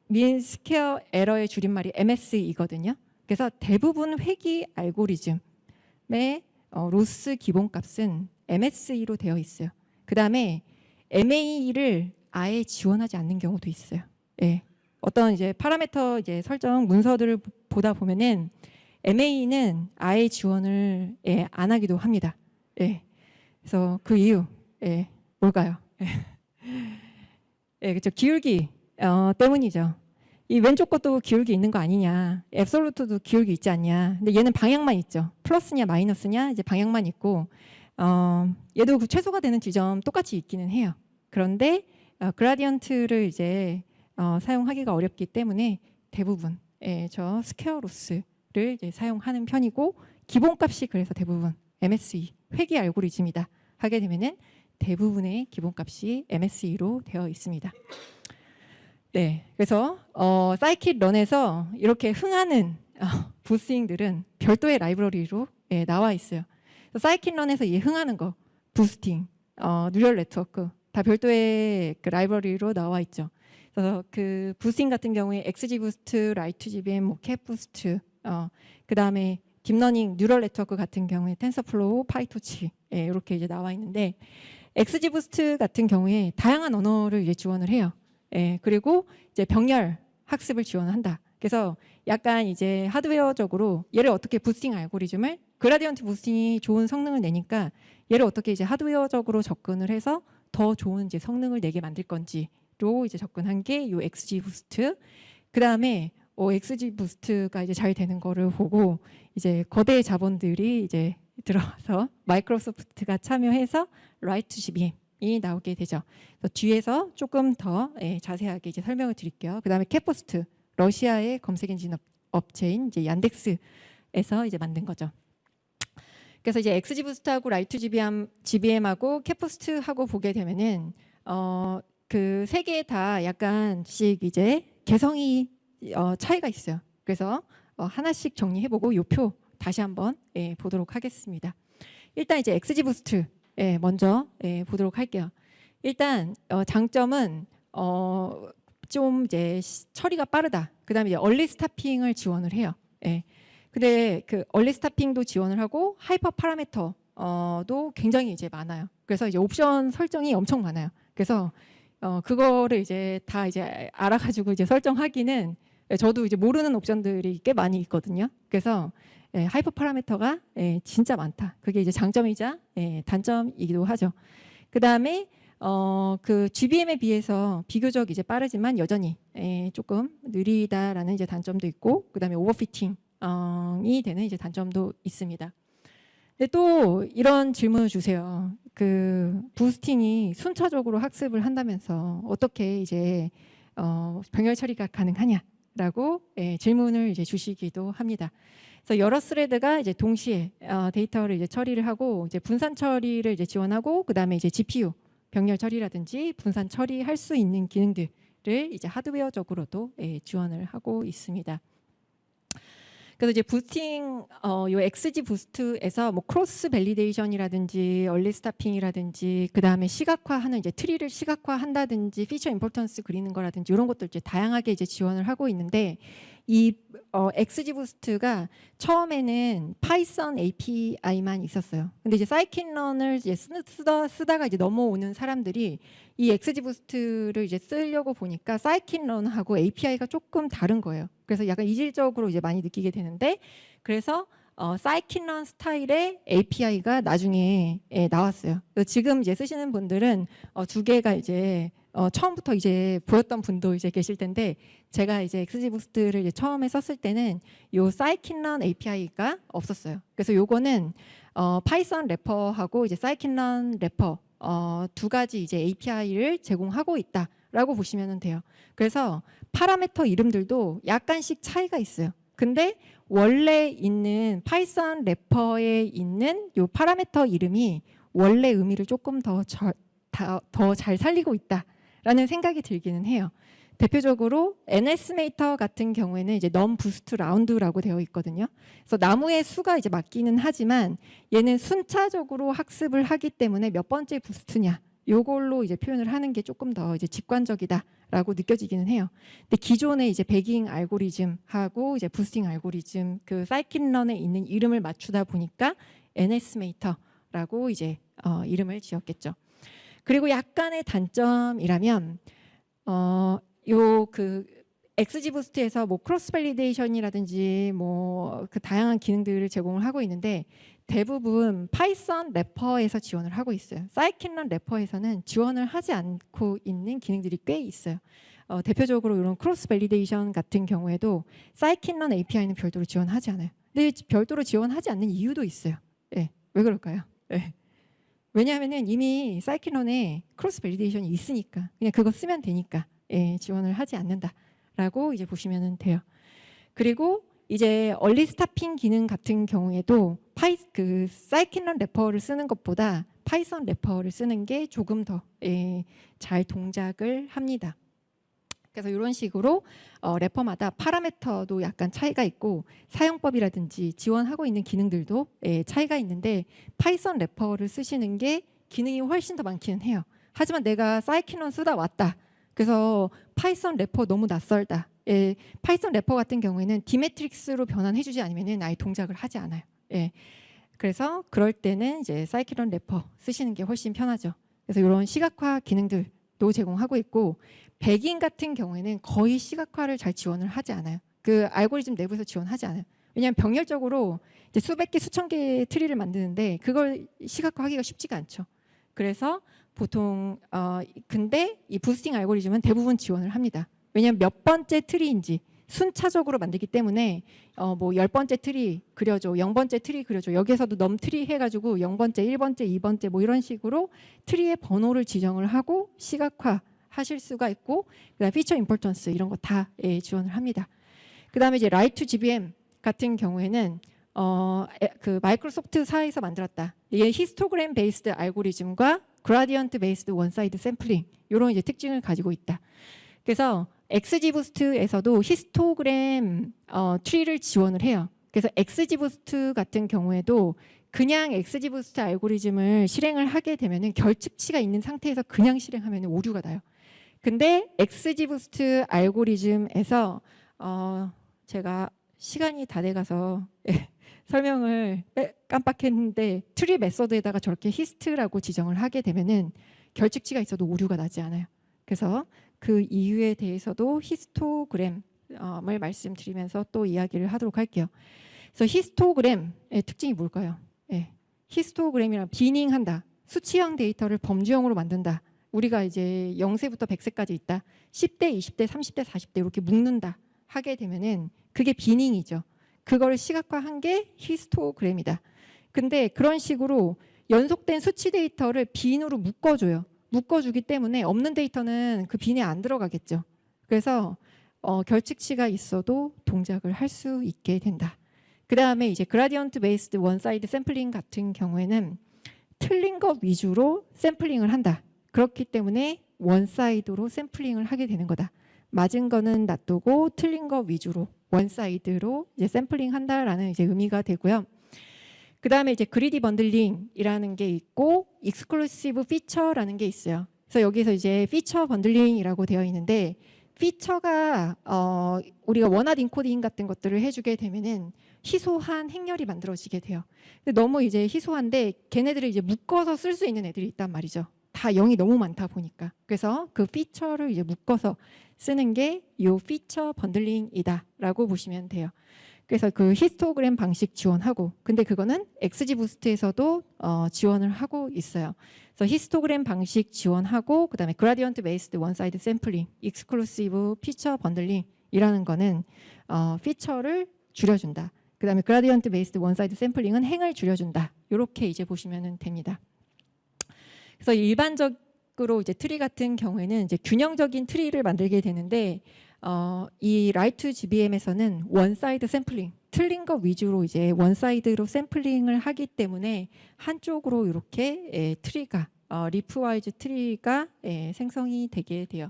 민 스퀘어 에러의 줄임말이 MSE거든요. 그래서 대부분 회귀 알고리즘의 로스 기본값은 MSE로 되어 있어요. 그 다음에 MAE를 아예 지원하지 않는 경우도 있어요. 어떤 이제 파라미터 이제 설정 문서들을 보다 보면은 MAE는 아예 지원을 안 하기도 합니다. 그래서 그 이유 뭘까요? 그렇죠. 기울기 때문이죠. 이 왼쪽 것도 기울기 있는 거 아니냐, 앱솔루트도 기울기 있지 않냐. 근데 얘는 방향만 있죠. 플러스냐 마이너스냐 이제 방향만 있고 얘도 그 최소가 되는 지점 똑같이 있기는 해요. 그런데 그라디언트를 이제 사용하기가 어렵기 때문에 대부분 저 스퀘어 로스를 이제 사용하는 편이고 기본값이 그래서 대부분 MSE 회귀 알고리즘이다 하게 되면은 대부분의 기본값이 MSE로 되어 있습니다. 그래서 사이킷 런에서 이렇게 흥하는 부스팅들은 별도의 라이브러리로 나와 있어요. 사이킷 런에서 이 흥하는 거, 부스팅, 뉴럴 네트워크 다 별도의 그 라이브러리로 나와 있죠. 그래서 그 부스팅 같은 경우에 XGBoost, 라이트GBM, 뭐 캣부스트, 그 다음에 딥러닝 뉴럴 네트워크 같은 경우에 텐서플로우, 파이토치 이렇게 이제 나와 있는데 XGBoost 같은 경우에 다양한 언어를 이제 지원을 해요. 그리고 이제 병렬 학습을 지원한다. 그래서 약간 이제 하드웨어적으로 얘를 어떻게 부스팅 알고리즘을 그라디언트 부스팅이 좋은 성능을 내니까 얘를 어떻게 이제 하드웨어적으로 접근을 해서 더 좋은 이제 성능을 내게 만들 건지로 이제 접근한 게 요 XGBoost. 그 다음에 XGBoost가 이제 잘 되는 거를 보고 이제 거대 자본들이 이제 들어와서 마이크로소프트가 참여해서 라이트GBM이 나오게 되죠. 뒤에서 조금 더 자세하게 이제 설명을 드릴게요. 그 다음에 캣부스트, 러시아의 검색 엔진 업체인 이제 얀덱스에서 이제 만든 거죠. 그래서 이제 XGBoost하고 라이트 GBM하고 캡부스트하고 보게 되면은 그 세 개 다 약간씩 이제 개성이 차이가 있어요. 그래서 하나씩 정리해보고 요 표 다시 한번 보도록 하겠습니다. 일단 이제 XGBoost 먼저 보도록 할게요. 일단 장점은 좀 이제 처리가 빠르다. 그다음에 이제 얼리 스타핑을 지원을 해요. 근데 그 얼리 스타핑도 지원을 하고 하이퍼 파라미터도 굉장히 이제 많아요. 그래서 이제 옵션 설정이 엄청 많아요. 그래서 그거를 이제 다 이제 알아가지고 이제 설정하기는 저도 이제 모르는 옵션들이 꽤 많이 있거든요. 그래서 하이퍼 파라미터가 진짜 많다. 그게 이제 장점이자 단점이기도 하죠. 그 다음에 그 GBM에 비해서 비교적 이제 빠르지만 여전히 조금 느리다라는 이제 단점도 있고, 그 다음에 오버피팅이 되는 이제 단점도 있습니다. 근데 또 이런 질문을 주세요. 그 부스팅이 순차적으로 학습을 한다면서 어떻게 이제 병렬 처리가 가능하냐라고 질문을 이제 주시기도 합니다. 그래서 여러 스레드가 이제 동시에 데이터를 이제 처리를 하고 이제 분산 처리를 이제 지원하고, 그 다음에 이제 GPU 병렬 처리라든지 분산 처리할 수 있는 기능들을 이제 하드웨어적으로도 지원을 하고 있습니다. 그래서 이제 부스팅 요 XG 부스트에서 뭐 크로스 밸리데이션이라든지 얼리 스타핑이라든지 그 다음에 시각화하는 이제 트리를 시각화한다든지 피처 임포턴스 그리는 거라든지 이런 것들 이제 다양하게 이제 지원을 하고 있는데, 이 XG 부스트가 처음에는 파이썬 API만 있었어요. 근데 이제 사이킨런을 이제 쓰다가 이제 넘어오는 사람들이 이 XG 부스트를 이제 쓰려고 보니까 사이킨런하고 API가 조금 다른 거예요. 그래서 약간 이질적으로 이제 많이 느끼게 되는데, 그래서 사이킨런 스타일의 API가 나중에 나왔어요. 그래서 지금 이제 쓰시는 분들은 두 개가 이제 처음부터 이제 보였던 분도 이제 계실 텐데, 제가 이제 XGBoost를 이제 처음에 썼을 때는 요 사이킨런 API가 없었어요. 그래서 요거는 파이썬 래퍼하고 이제 사이킨런 래퍼 두 가지 이제 API를 제공하고 있다라고 보시면 돼요. 그래서 파라미터 이름들도 약간씩 차이가 있어요. 근데 원래 있는 파이썬 래퍼에 있는 요 파라미터 이름이 원래 의미를 조금 더 잘 살리고 있다라는 생각이 들기는 해요. 대표적으로 NS메이터 같은 경우에는 이제 넘 부스트 라운드라고 되어 있거든요. 그래서 나무의 수가 이제 맞기는 하지만 얘는 순차적으로 학습을 하기 때문에 몇 번째 부스트냐 요걸로 이제 표현을 하는 게 조금 더 이제 직관적이다라고 느껴지기는 해요. 근데 기존의 이제 배깅 알고리즘하고 이제 부스팅 알고리즘 그 사이킨런에 있는 이름을 맞추다 보니까 NS메이터라고 이제 이름을 지었겠죠. 그리고 약간의 단점이라면 요 그 XGBoost에서 뭐 크로스 밸리데이션이라든지 뭐 그 다양한 기능들을 제공을 하고 있는데, 대부분 파이썬 래퍼에서 지원을 하고 있어요. 사이킨런 래퍼에서는 지원을 하지 않고 있는 기능들이 꽤 있어요. 대표적으로 이런 크로스 밸리데이션 같은 경우에도 사이킨런 API는 별도로 지원하지 않아요. 근데 별도로 지원하지 않는 이유도 있어요. 왜 그럴까요? 왜냐하면은 이미 사이킨런에 크로스 밸리데이션이 있으니까 그냥 그거 쓰면 되니까 지원을 하지 않는다라고 이제 보시면 돼요. 그리고 이제 얼리 스타핑 기능 같은 경우에도 그 사이킨런 래퍼를 쓰는 것보다 파이썬 래퍼를 쓰는 게 조금 더 잘 동작을 합니다. 그래서 이런 식으로 래퍼마다 파라미터도 약간 차이가 있고 사용법이라든지 지원하고 있는 기능들도 차이가 있는데, 파이썬 래퍼를 쓰시는 게 기능이 훨씬 더 많기는 해요. 하지만 내가 사이킨런 쓰다 왔다. 그래서 파이썬 래퍼 너무 낯설다. 파이썬 래퍼 같은 경우에는 디메트릭스로 변환해주지 않으면 아예 동작을 하지 않아요. 그래서 그럴 때는 이제 사이킨런 래퍼 쓰시는 게 훨씬 편하죠. 그래서 이런 시각화 기능들도 제공하고 있고, 배깅 같은 경우에는 거의 시각화를 잘 지원을 하지 않아요. 그 알고리즘 내부에서 지원하지 않아요. 왜냐하면 병렬적으로 이제 수백 개, 수천 개의 트리를 만드는데 그걸 시각화하기가 쉽지가 않죠. 그래서 보통 근데 이 부스팅 알고리즘은 대부분 지원을 합니다. 왜냐하면 몇 번째 트리인지 순차적으로 만들기 때문에 뭐 10번째 트리 그려줘, 0번째 트리 그려줘, 여기에서도 넘 트리 해가지고 0번째, 1번째, 2번째 뭐 이런 식으로 트리의 번호를 지정을 하고 시각화 하실 수가 있고, 그다음 피처 임포턴스 이런 거 다 지원을 합니다. 그다음에 이제 라이트 GBM 같은 경우에는 그 마이크로소프트사에서 만들었다. 이게 히스토그램 베이스드 알고리즘과 그라디언트 베이스드 원사이드 샘플링 이런 이제 특징을 가지고 있다. 그래서 XGBoost에서도 히스토그램 트리를 지원을 해요. 그래서 XGBoost 같은 경우에도 그냥 XGBoost 알고리즘을 실행을 하게 되면은 결측치가 있는 상태에서 그냥 실행하면 오류가 나요. 근데 XGBoost 알고리즘에서 제가 시간이 다 돼가서 설명을 깜빡했는데 트리 메서드에다가 저렇게 히스트라고 지정을 하게 되면은 결측치가 있어도 오류가 나지 않아요. 그래서 그 이유에 대해서도 히스토그램을 말씀드리면서 또 이야기를 하도록 할게요. 그래서 히스토그램의 특징이 뭘까요? 히스토그램이란 비닝한다. 수치형 데이터를 범주형으로 만든다. 우리가 이제 0세부터 100세까지 있다. 10대, 20대, 30대, 40대 이렇게 묶는다 하게 되면은 그게 비닝이죠. 그거를 시각화한 게 히스토그램이다. 근데 그런 식으로 연속된 수치 데이터를 빈으로 묶어줘요. 묶어주기 때문에 없는 데이터는 그 빈에 안 들어가겠죠. 그래서 결측치가 있어도 동작을 할 수 있게 된다. 그 다음에 이제 그라디언트 베이스드 원사이드 샘플링 같은 경우에는 틀린 것 위주로 샘플링을 한다. 그렇기 때문에 원사이드로 샘플링을 하게 되는 거다. 맞은 거는 놔두고 틀린 거 위주로 원사이드로 이제 샘플링 한다라는 이제 의미가 되고요. 그 다음에 이제 그리디 번들링이라는 게 있고 익스클루시브 피처라는 게 있어요. 그래서 여기서 이제 피처 번들링이라고 되어 있는데 피처가 우리가 원하드 인코딩 같은 것들을 해주게 되면은 희소한 행렬이 만들어지게 돼요. 근데 너무 이제 희소한데 걔네들을 이제 묶어서 쓸 수 있는 애들이 있단 말이죠. 다 0이 너무 많다 보니까. 그래서 그 피처를 이제 묶어서 쓰는 게 이 피처 번들링이다라고 보시면 돼요. 그래서 그 히스토그램 방식 지원하고, 근데 그거는 XGBoost에서도 지원을 하고 있어요. 그래서 히스토그램 방식 지원하고, 그다음에 그라디언트 베이스드 원사이드 샘플링, 익스클루시브 피처 번들링이라는 거는 피처를 줄여준다. 그다음에 그라디언트 베이스드 원사이드 샘플링은 행을 줄여준다. 이렇게 이제 보시면 됩니다. 그래서 일반적으로 이제 트리 같은 경우에는 이제 균형적인 트리를 만들게 되는데 이 라이트 GBM에서는 원사이드 샘플링, 틀린 것 위주로 이제 원사이드로 샘플링을 하기 때문에 한쪽으로 이렇게 트리가 리프와이즈 트리가 생성이 되게 돼요.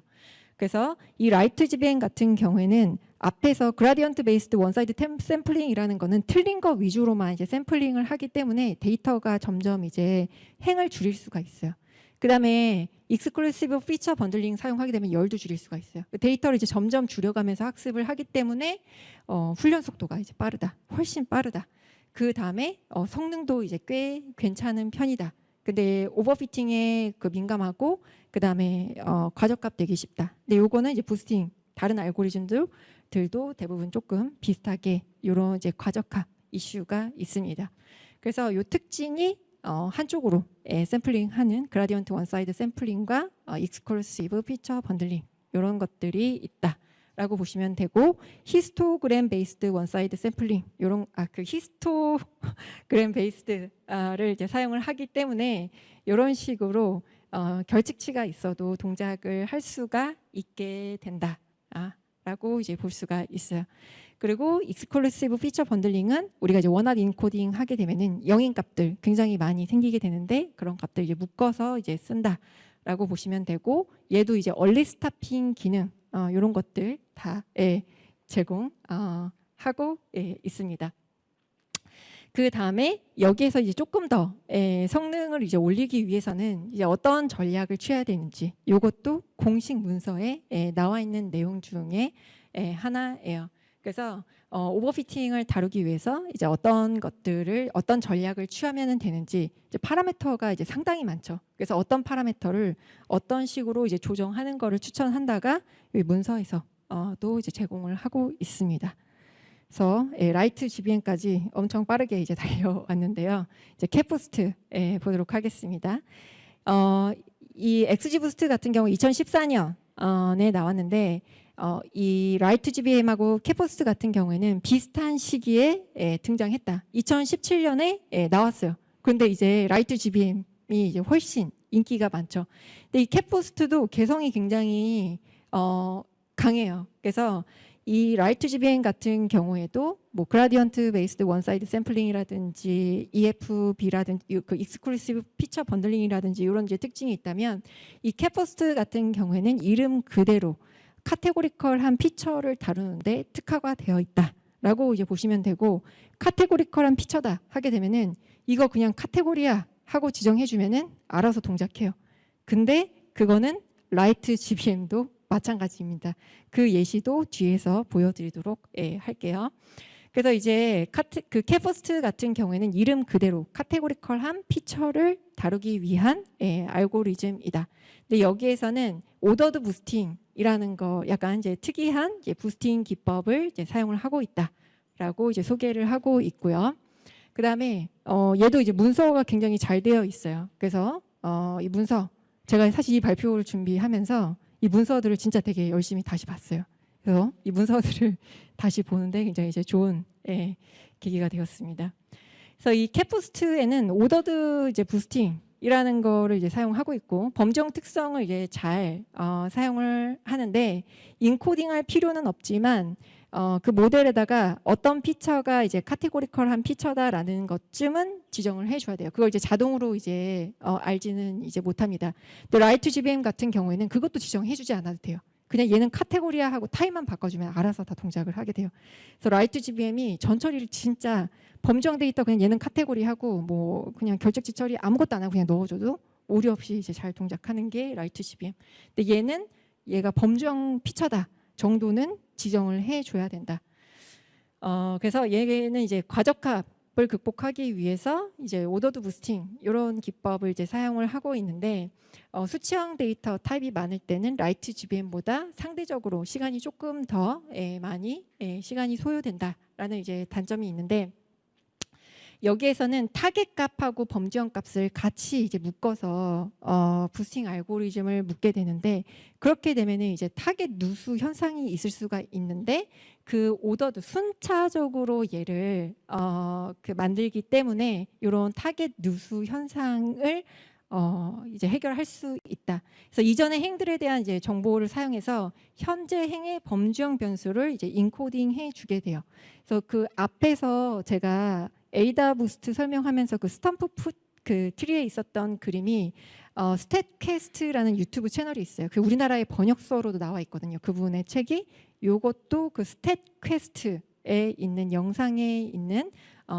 그래서 이 라이트 GBM 같은 경우에는 앞에서 그라디언트 베이스드 원사이드 샘플링이라는 거는 틀린 것 위주로만 이제 샘플링을 하기 때문에 데이터가 점점 이제 행을 줄일 수가 있어요. 그다음에 익스클루시브 피처 번들링 사용하게 되면 열도 줄일 수가 있어요. 데이터를 이제 점점 줄여가면서 학습을 하기 때문에 훈련 속도가 이제 빠르다, 훨씬 빠르다. 그 다음에 성능도 이제 꽤 괜찮은 편이다. 근데 오버피팅에 그 민감하고 그 다음에 과적값 되기 쉽다. 근데 요거는 이제 부스팅 다른 알고리즘들도 대부분 조금 비슷하게 이런 이제 과적값 이슈가 있습니다. 그래서 요 특징이 한쪽으로 샘플링하는 그라디언트 원사이드 샘플링과 익스클루시브 피처 번들링 이런 것들이 있다라고 보시면 되고, 히스토그램 베이스드 원사이드 샘플링 이런 그 히스토그램 베이스드를 이제 사용을 하기 때문에 이런 식으로 결측치가 있어도 동작을 할 수가 있게 된다라고 이제 볼 수가 있어요. 그리고 익스클루시브 피처 번들링은 우리가 이제 원하드 인코딩 하게 되면은 영인 값들 굉장히 많이 생기게 되는데 그런 값들 이제 묶어서 이제 쓴다라고 보시면 되고, 얘도 이제 얼리 스타핑 기능 이런 것들 다 제공하고 있습니다. 그 다음에 여기에서 이제 조금 더 성능을 이제 올리기 위해서는 이제 어떤 전략을 취해야 되는지 이것도 공식 문서에 나와 있는 내용 중에 하나예요. 그래서 오버피팅을 다루기 위해서 이제 어떤 전략을 취하면 되는지 이제 파라미터가 이제 상당히 많죠. 그래서 어떤 파라미터를 어떤 식으로 이제 조정하는 거를 추천한다가 이 문서에서 또 이제 제공을 하고 있습니다. 그래서 라이트 GBM까지 엄청 빠르게 이제 달려왔는데요. 이제 캡부스트 보도록 하겠습니다. 이 XGBoost 같은 경우 2014년에 나왔는데 이 라이트 GBM하고 캡부스트 같은 경우에는 비슷한 시기에 등장했다. 2017년에 나왔어요. 그런데 이제 라이트 GBM이 이제 훨씬 인기가 많죠. 근데 이 캡부스트도 개성이 굉장히 강해요. 그래서 이 라이트 GBM 같은 경우에도 뭐 그라디언트 베이스드 원사이드 샘플링이라든지 EFB라든지 그 익스클루시브 피처 번들링이라든지 이런 이제 특징이 있다면 이 캡퍼스트 같은 경우에는 이름 그대로 카테고리컬한 피처를 다루는데 특화가 되어 있다라고 이제 보시면 되고, 카테고리컬한 피처다 하게 되면은 이거 그냥 카테고리야 하고 지정해주면은 알아서 동작해요. 근데 그거는 라이트 GBM도 마찬가지입니다. 그 예시도 뒤에서 보여드리도록 할게요. 그래서 이제 그 캡퍼스트 같은 경우에는 이름 그대로 카테고리컬한 피처를 다루기 위한 알고리즘이다. 근데 여기에서는 오더드 부스팅이라는 거 약간 이제 특이한 이제 부스팅 기법을 이제 사용을 하고 있다라고 이제 소개를 하고 있고요. 그다음에 얘도 이제 문서가 굉장히 잘 되어 있어요. 그래서 이 문서 제가 사실 이 발표를 준비하면서 이 문서들을 진짜 되게 열심히 다시 봤어요. 그래서 이 문서들을 다시 보는데 굉장히 이제 좋은 계기가 되었습니다. 그래서 이 캡부스트에는 오더드 이제 부스팅이라는 거를 이제 사용하고 있고, 범정 특성을 이제 잘 사용을 하는데 인코딩할 필요는 없지만 그 모델에다가 어떤 피처가 이제 카테고리컬한 피처다라는 것쯤은 지정을 해줘야 돼요. 그걸 이제 자동으로 이제 알지는 이제 못합니다. 근데 라이트 GBM 같은 경우에는 그것도 지정해주지 않아도 돼요. 그냥 얘는 카테고리야 하고 타입만 바꿔주면 알아서 다 동작을 하게 돼요. 그래서 라이트 GBM이 전처리를 진짜 범정 데이터 그냥 얘는 카테고리 하고 뭐 그냥 결적지 처리 아무것도 안 하고 그냥 넣어줘도 오류 없이 이제 잘 동작하는 게 라이트 GBM. 근데 얘가 범정 피처다 정도는 지정을 해줘야 된다. 그래서 얘는 이제 과적합을 극복하기 위해서 이제 오더드 부스팅 이런 기법을 이제 사용을 하고 있는데, 수치형 데이터 타입이 많을 때는 라이트 GBM보다 상대적으로 시간이 조금 더 많이 시간이 소요된다라는 이제 단점이 있는데, 여기에서는 타겟 값하고 범지형 값을 같이 이제 묶어서 부스팅 알고리즘을 묶게 되는데, 그렇게 되면은 이제 타겟 누수 현상이 있을 수가 있는데 그 오더드 순차적으로 얘를 만들기 때문에 이런 타겟 누수 현상을 이제 해결할 수 있다. 그래서 이전의 행들에 대한 이제 정보를 사용해서 현재 행의 범주형 변수를 이제 인코딩해 주게 돼요. 그래서 그 앞에서 제가 에이다 부스트 설명하면서 그 스탬프 그 트리에 있었던 그림이 스탯캐스트라는 유튜브 채널이 있어요. 그 우리나라의 번역서로도 나와 있거든요. 그분의 책이 요것도 그 스탯캐스트에 있는 영상에 있는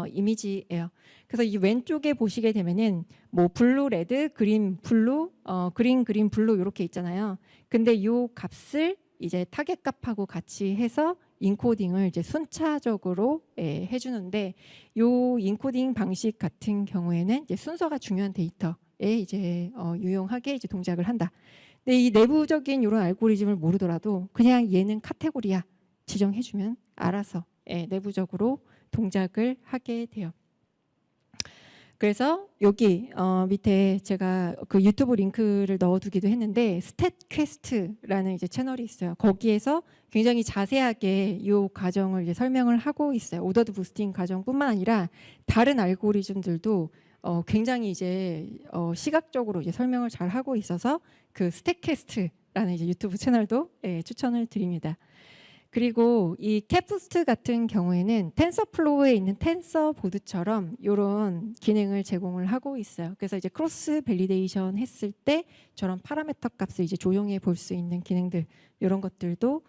이미지예요. 그래서 이 왼쪽에 보시게 되면은 뭐 블루, 레드, 그린, 블루, 그린, 그린, 블루 이렇게 있잖아요. 근데 요 값을 이제 타겟 값하고 같이 해서 인코딩을 이제 순차적으로 해주는데, 요 인코딩 방식 같은 경우에는 이제 순서가 중요한 데이터에 이제 유용하게 이제 동작을 한다. 근데 이 내부적인 이런 알고리즘을 모르더라도 그냥 얘는 카테고리야 지정해주면 알아서 내부적으로 동작을 하게 돼요. 그래서 여기 밑에 제가 그 유튜브 링크를 넣어두기도 했는데, 스탯퀘스트라는 이제 채널이 있어요. 거기에서 굉장히 자세하게 이 과정을 이제 설명을 하고 있어요. 오더드 부스팅 과정뿐만 아니라 다른 알고리즘들도 굉장히 이제 시각적으로 이제 설명을 잘 하고 있어서 그 스탯퀘스트라는 이제 유튜브 채널도 추천을 드립니다. 그리고 이 캡부스트 같은 경우에는 텐서플로우에 있는 텐서보드처럼 이런 기능을 제공을 하고 있어요. 그래서 이제 크로스 밸리데이션 했을 때 저런 파라미터 값을 이제 조용해 볼 수 있는 기능들, 이런 것들도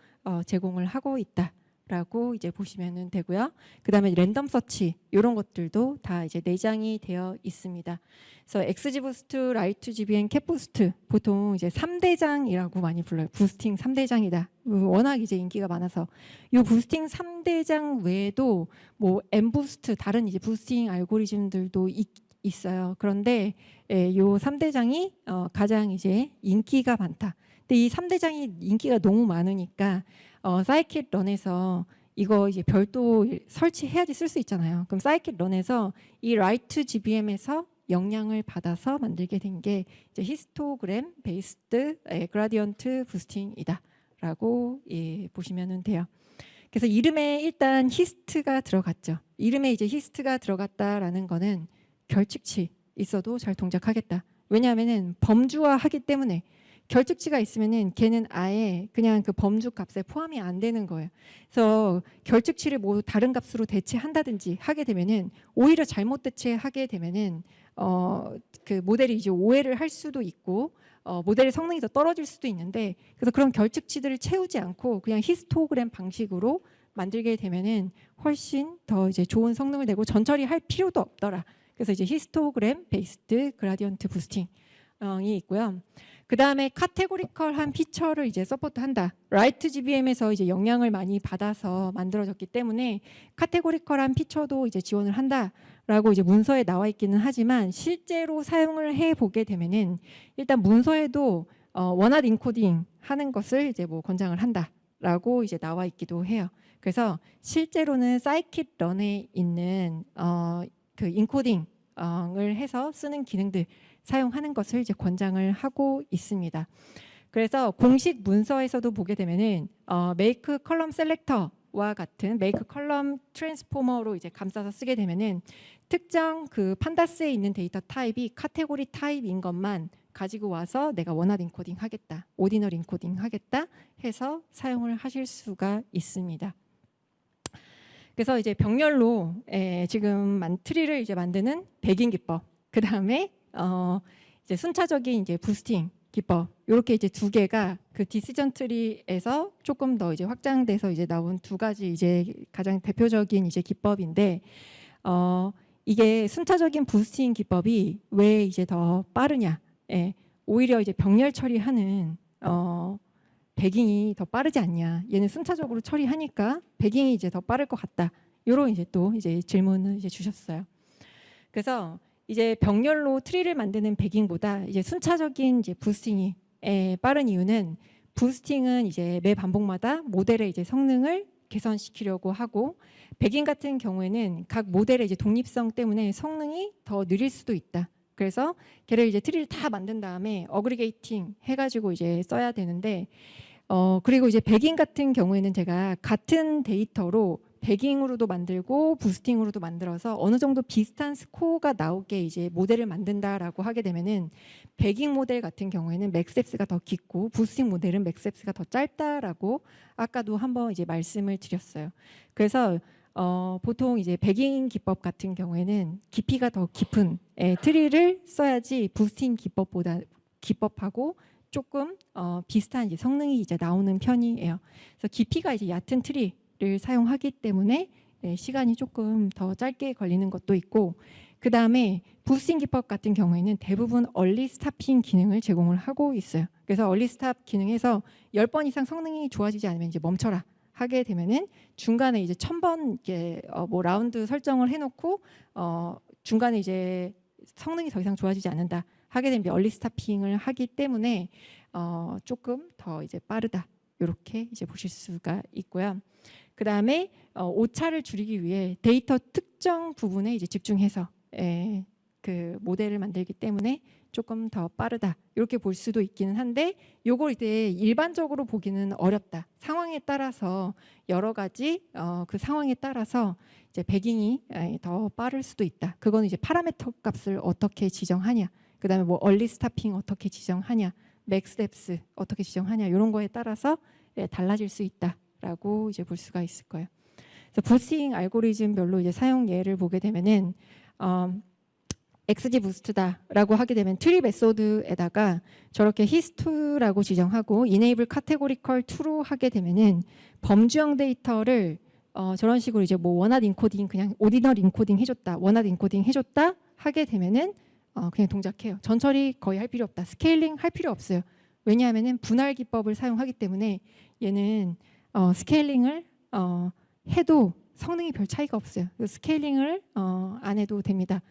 제공을 하고 있다라고 이제 보시면 되고요. 그다음에 랜덤 서치 이런 것들도 다 이제 내장이 되어 있습니다. 그래서 XG부스트, 라이트 GBM, 캡부스트 보통 이제 3대장이라고 많이 불러요. 부스팅 3대장이다. 워낙 이제 인기가 많아서 이 부스팅 3대장 외에도 뭐 M부스트 다른 이제 부스팅 알고리즘들도 있어요. 그런데 이 3대장이 가장 이제 인기가 많다. 근데 이 3대장이 인기가 너무 많으니까 사이킷 런에서 이거 이제 별도 설치해야지 쓸 수 있잖아요. 그럼 사이킷 런에서 이 라이트 GBM에서 영향을 받아서 만들게 된 게 이제 히스토그램 베이스드 그라디언트 부스팅이다라고 보시면 돼요. 그래서 이름에 일단 히스트가 들어갔죠. 이름에 이제 히스트가 들어갔다라는 거는 결칙치 있어도 잘 동작하겠다. 왜냐하면은 범주화하기 때문에 결특치가 있으면은 걔는 아예 그냥 그 범주 값에 포함이 안 되는 거예요. 그래서 결특치를 뭐 다른 값으로 대체한다든지 하게 되면은 오히려 잘못 대체하게 되면은 그 모델이 이제 오해를 할 수도 있고 모델의 성능이 더 떨어질 수도 있는데, 그래서 그런 결특치들을 채우지 않고 그냥 히스토그램 방식으로 만들게 되면은 훨씬 더 이제 좋은 성능을 내고 전처리 할 필요도 없더라. 그래서 이제 히스토그램 베이스드 그라디언트 부스팅이 있고요. 그 다음에 카테고리컬한 피처를 이제 서포트한다. 라이트 GBM에서 이제 영향을 많이 받아서 만들어졌기 때문에 카테고리컬한 피처도 이제 지원을 한다라고 이제 문서에 나와 있기는 하지만, 실제로 사용을 해 보게 되면은 일단 문서에도 원핫 인코딩 하는 것을 이제 뭐 권장을 한다라고 이제 나와 있기도 해요. 그래서 실제로는 사이킷런에 있는 그 인코딩을 해서 쓰는 기능들 사용하는 것을 이제 권장을 하고 있습니다. 그래서 공식 문서에서도 보게 되면은 메이크 컬럼 셀렉터와 같은 메이크 컬럼 트랜스포머로 이제 감싸서 쓰게 되면은 특정 그 판다스에 있는 데이터 타입이 카테고리 타입인 것만 가지고 와서 내가 원핫 인코딩 하겠다, 오디널 인코딩 하겠다 해서 사용을 하실 수가 있습니다. 그래서 이제 병렬로 지금 트리를 이제 만드는 배깅 기법, 그 다음에 이제 순차적인 이제 부스팅 기법, 이렇게 이제 두 개가 그 디시전 트리에서 조금 더 이제 확장돼서 이제 나온 두 가지 이제 가장 대표적인 이제 기법인데, 이게 순차적인 부스팅 기법이 왜 이제 더 빠르냐? 오히려 이제 병렬 처리하는 배깅이 더 빠르지 않냐? 얘는 순차적으로 처리하니까 배깅이 이제 더 빠를 것 같다. 이런 이제 또 이제 질문을 이제 주셨어요. 그래서 이제 병렬로 트리를 만드는 배깅보다 이제 순차적인 이제 부스팅이 빠른 이유는, 부스팅은 이제 매 반복마다 모델의 이제 성능을 개선시키려고 하고, 배깅 같은 경우에는 각 모델의 이제 독립성 때문에 성능이 더 느릴 수도 있다. 그래서 걔를 이제 트리를 다 만든 다음에 어그리게이팅 해가지고 이제 써야 되는데, 그리고 이제 배깅 같은 경우에는 제가 같은 데이터로 배깅으로도 만들고 부스팅으로도 만들어서 어느 정도 비슷한 스코어가 나오게 이제 모델을 만든다라고 하게 되면은, 배깅 모델 같은 경우에는 맥셉스가 더 깊고 부스팅 모델은 맥셉스가 더 짧다라고 아까도 한번 이제 말씀을 드렸어요. 그래서 보통 이제 배깅 기법 같은 경우에는 깊이가 더 깊은 트리를 써야지 부스팅 기법하고 조금 비슷한 이제 성능이 이제 나오는 편이에요. 그래서 깊이가 이제 얕은 트리를 사용하기 때문에 시간이 조금 더 짧게 걸리는 것도 있고, 그 다음에 부스팅 기법 같은 경우에는 대부분 얼리 스탑핑 기능을 제공을 하고 있어요. 그래서 얼리 스탑 기능에서 10번 이상 성능이 좋아지지 않으면 이제 멈춰라 하게 되면은 중간에 이제 1000번 이렇게 뭐 라운드 설정을 해놓고 중간에 이제 성능이 더 이상 좋아지지 않는다 하게 되면 얼리 스타핑을 하기 때문에 조금 더 이제 빠르다, 이렇게 이제 보실 수가 있고요. 그 다음에 오차를 줄이기 위해 데이터 특정 부분에 이제 집중해서 그 모델을 만들기 때문에 조금 더 빠르다, 이렇게 볼 수도 있기는 한데, 요걸 이제 일반적으로 보기는 어렵다. 상황에 따라서 여러 가지 그 상황에 따라서 이제 배깅이 더 빠를 수도 있다. 그건 이제 파라미터 값을 어떻게 지정하냐, 그 다음에 뭐 얼리 스타핑 어떻게 지정하냐, 맥스텝스 어떻게 지정하냐, 이런 거에 따라서 달라질 수 있다라고 이제 볼 수가 있을 거예요. 그래서 부스팅 알고리즘별로 이제 사용 예를 보게 되면은 XG 부스트다라고 하게 되면 트리 메소드에다가 저렇게 히스토라고 지정하고 enable categorical true로 하게 되면은 범주형 데이터를 저런 식으로 이제 뭐 원핫 인코딩, 그냥 오디널 인코딩 해줬다, 원핫 인코딩 해줬다 하게 되면은 그냥 동작해요. 전처리 거의 할 필요 없다, 스케일링 할 필요 없어요. 왜냐하면은 분할 기법을 사용하기 때문에 얘는 스케일링을 해도 성능이 별 차이가 없어요. 스케일링을 안 해도 됩니다.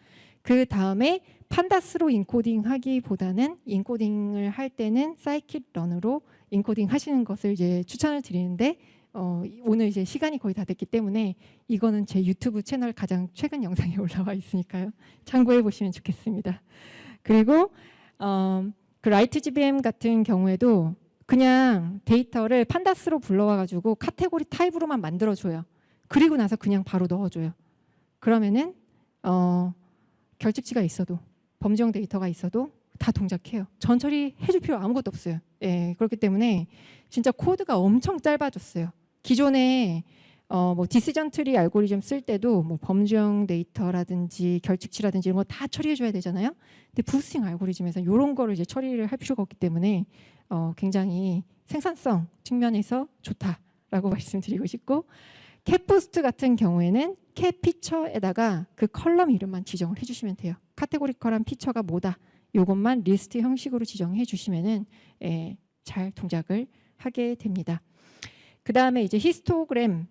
그 다음에 판다스로 인코딩 하기보다는 인코딩을 할 때는 사이킷런으로 인코딩 하시는 것을 이제 추천을 드리는데, 오늘 이제 시간이 거의 다 됐기 때문에 이거는 제 유튜브 채널 가장 최근 영상에 올라와 있으니까요. 참고해 보시면 좋겠습니다. 그리고 그 라이트 GBM 같은 경우에도 그냥 데이터를 판다스로 불러와 가지고 카테고리 타입으로만 만들어줘요. 그리고 나서 그냥 바로 넣어줘요. 그러면은 결측치가 있어도, 범주형 데이터가 있어도 다 동작해요. 전 처리해줄 필요 아무것도 없어요. 예, 그렇기 때문에 진짜 코드가 엄청 짧아졌어요. 기존에 뭐 디시전 트리 알고리즘 쓸 때도 뭐 범주형 데이터라든지 결측치라든지 이런 거 다 처리해줘야 되잖아요. 근데 부스팅 알고리즘에서 이런 거를 이제 처리를 할 필요가 없기 때문에 굉장히 생산성 측면에서 좋다라고 말씀드리고 싶고, 캣부스트 같은 경우에는 캣 피처에다가 그 컬럼 이름만 지정을 해주시면 돼요. 카테고리컬한 피처가 뭐다, 이것만 리스트 형식으로 지정해 주시면은 잘 동작을 하게 됩니다. 그 다음에 이제 히스토그램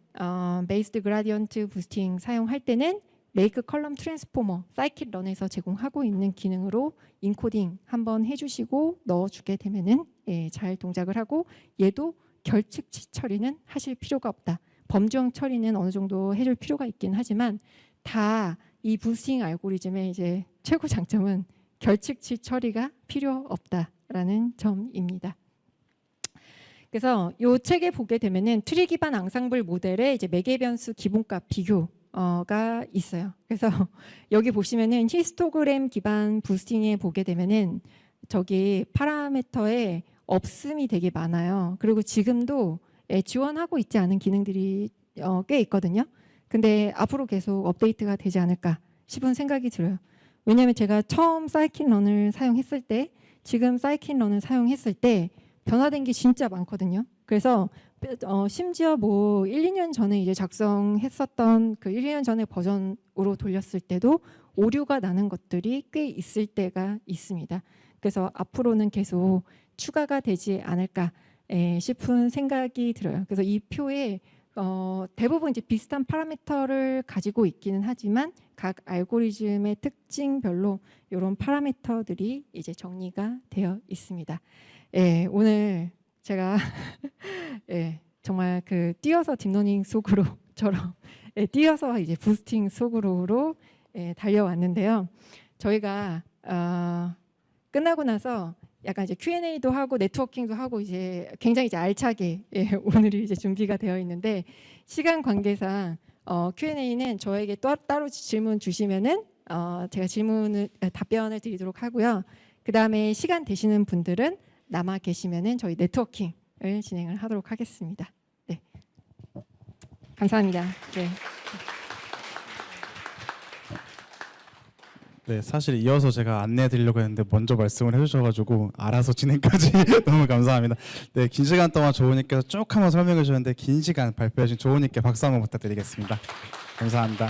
베이스드 그라디언트 부스팅 사용할 때는 메이크 컬럼 트랜스포머 사이킷 런에서 제공하고 있는 기능으로 인코딩 한번 해주시고 넣어주게 되면은 잘 동작을 하고, 얘도 결측치 처리는 하실 필요가 없다. 범주형 처리는 어느 정도 해줄 필요가 있긴 하지만 다 이 부스팅 알고리즘의 이제 최고 장점은 결측치 처리가 필요 없다라는 점입니다. 그래서 이 책에 보게 되면은 트리 기반 앙상블 모델의 이제 매개 변수 기본값 비교가 있어요. 그래서 여기 보시면은 히스토그램 기반 부스팅에 보게 되면은 저기 파라미터에 없음이 되게 많아요. 그리고 지금도 지원하고 있지 않은 기능들이 꽤 있거든요. 근데 앞으로 계속 업데이트가 되지 않을까 싶은 생각이 들어요. 왜냐하면 제가 처음 사이킨런을 사용했을 때, 지금 사이킨런을 사용했을 때 변화된 게 진짜 많거든요. 그래서 심지어 뭐 1, 2년 전에 이제 작성했었던 그 1, 2년 전의 버전으로 돌렸을 때도 오류가 나는 것들이 꽤 있을 때가 있습니다. 그래서 앞으로는 계속 추가가 되지 않을까 싶은 생각이 들어요. 그래서 이 표에 대부분 이제 비슷한 파라미터를 가지고 있기는 하지만 각 알고리즘의 특징별로 이런 파라미터들이 이제 정리가 되어 있습니다. 오늘 제가 정말 그 뛰어서 딥러닝 속으로처럼 뛰어서 이제 부스팅 속으로 달려왔는데요. 저희가 끝나고 나서 약간 이제 Q&A도 하고 네트워킹도 하고 이제 굉장히 이제 알차게 오늘이 이제 준비가 되어 있는데, 시간 관계상 Q&A는 저에게 또 따로 질문 주시면은 제가 답변을 드리도록 하고요. 그 다음에 시간 되시는 분들은 남아 계시면은 저희 네트워킹을 진행을 하도록 하겠습니다. 네, 감사합니다. 네. 네, 사실 이어서 제가 안내해 드리려고 했는데 먼저 말씀을 해주셔가지고 알아서 진행까지 너무 감사합니다. 네, 긴 시간 동안 조은님께서 쭉 한번 설명해 주셨는데 긴 시간 발표해 주신 조은님께 박수 한번 부탁드리겠습니다. 감사합니다.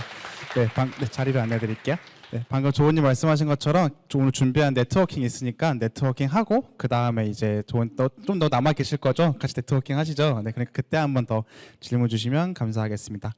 네, 자리를 안내해 드릴게요. 네, 방금 조은님 말씀하신 것처럼 오늘 준비한 네트워킹이 있으니까 네트워킹 하고 그 다음에 이제 좀 더 남아 계실 거죠? 같이 네트워킹 하시죠? 네, 그러니까 그때 한번 더 질문 주시면 감사하겠습니다.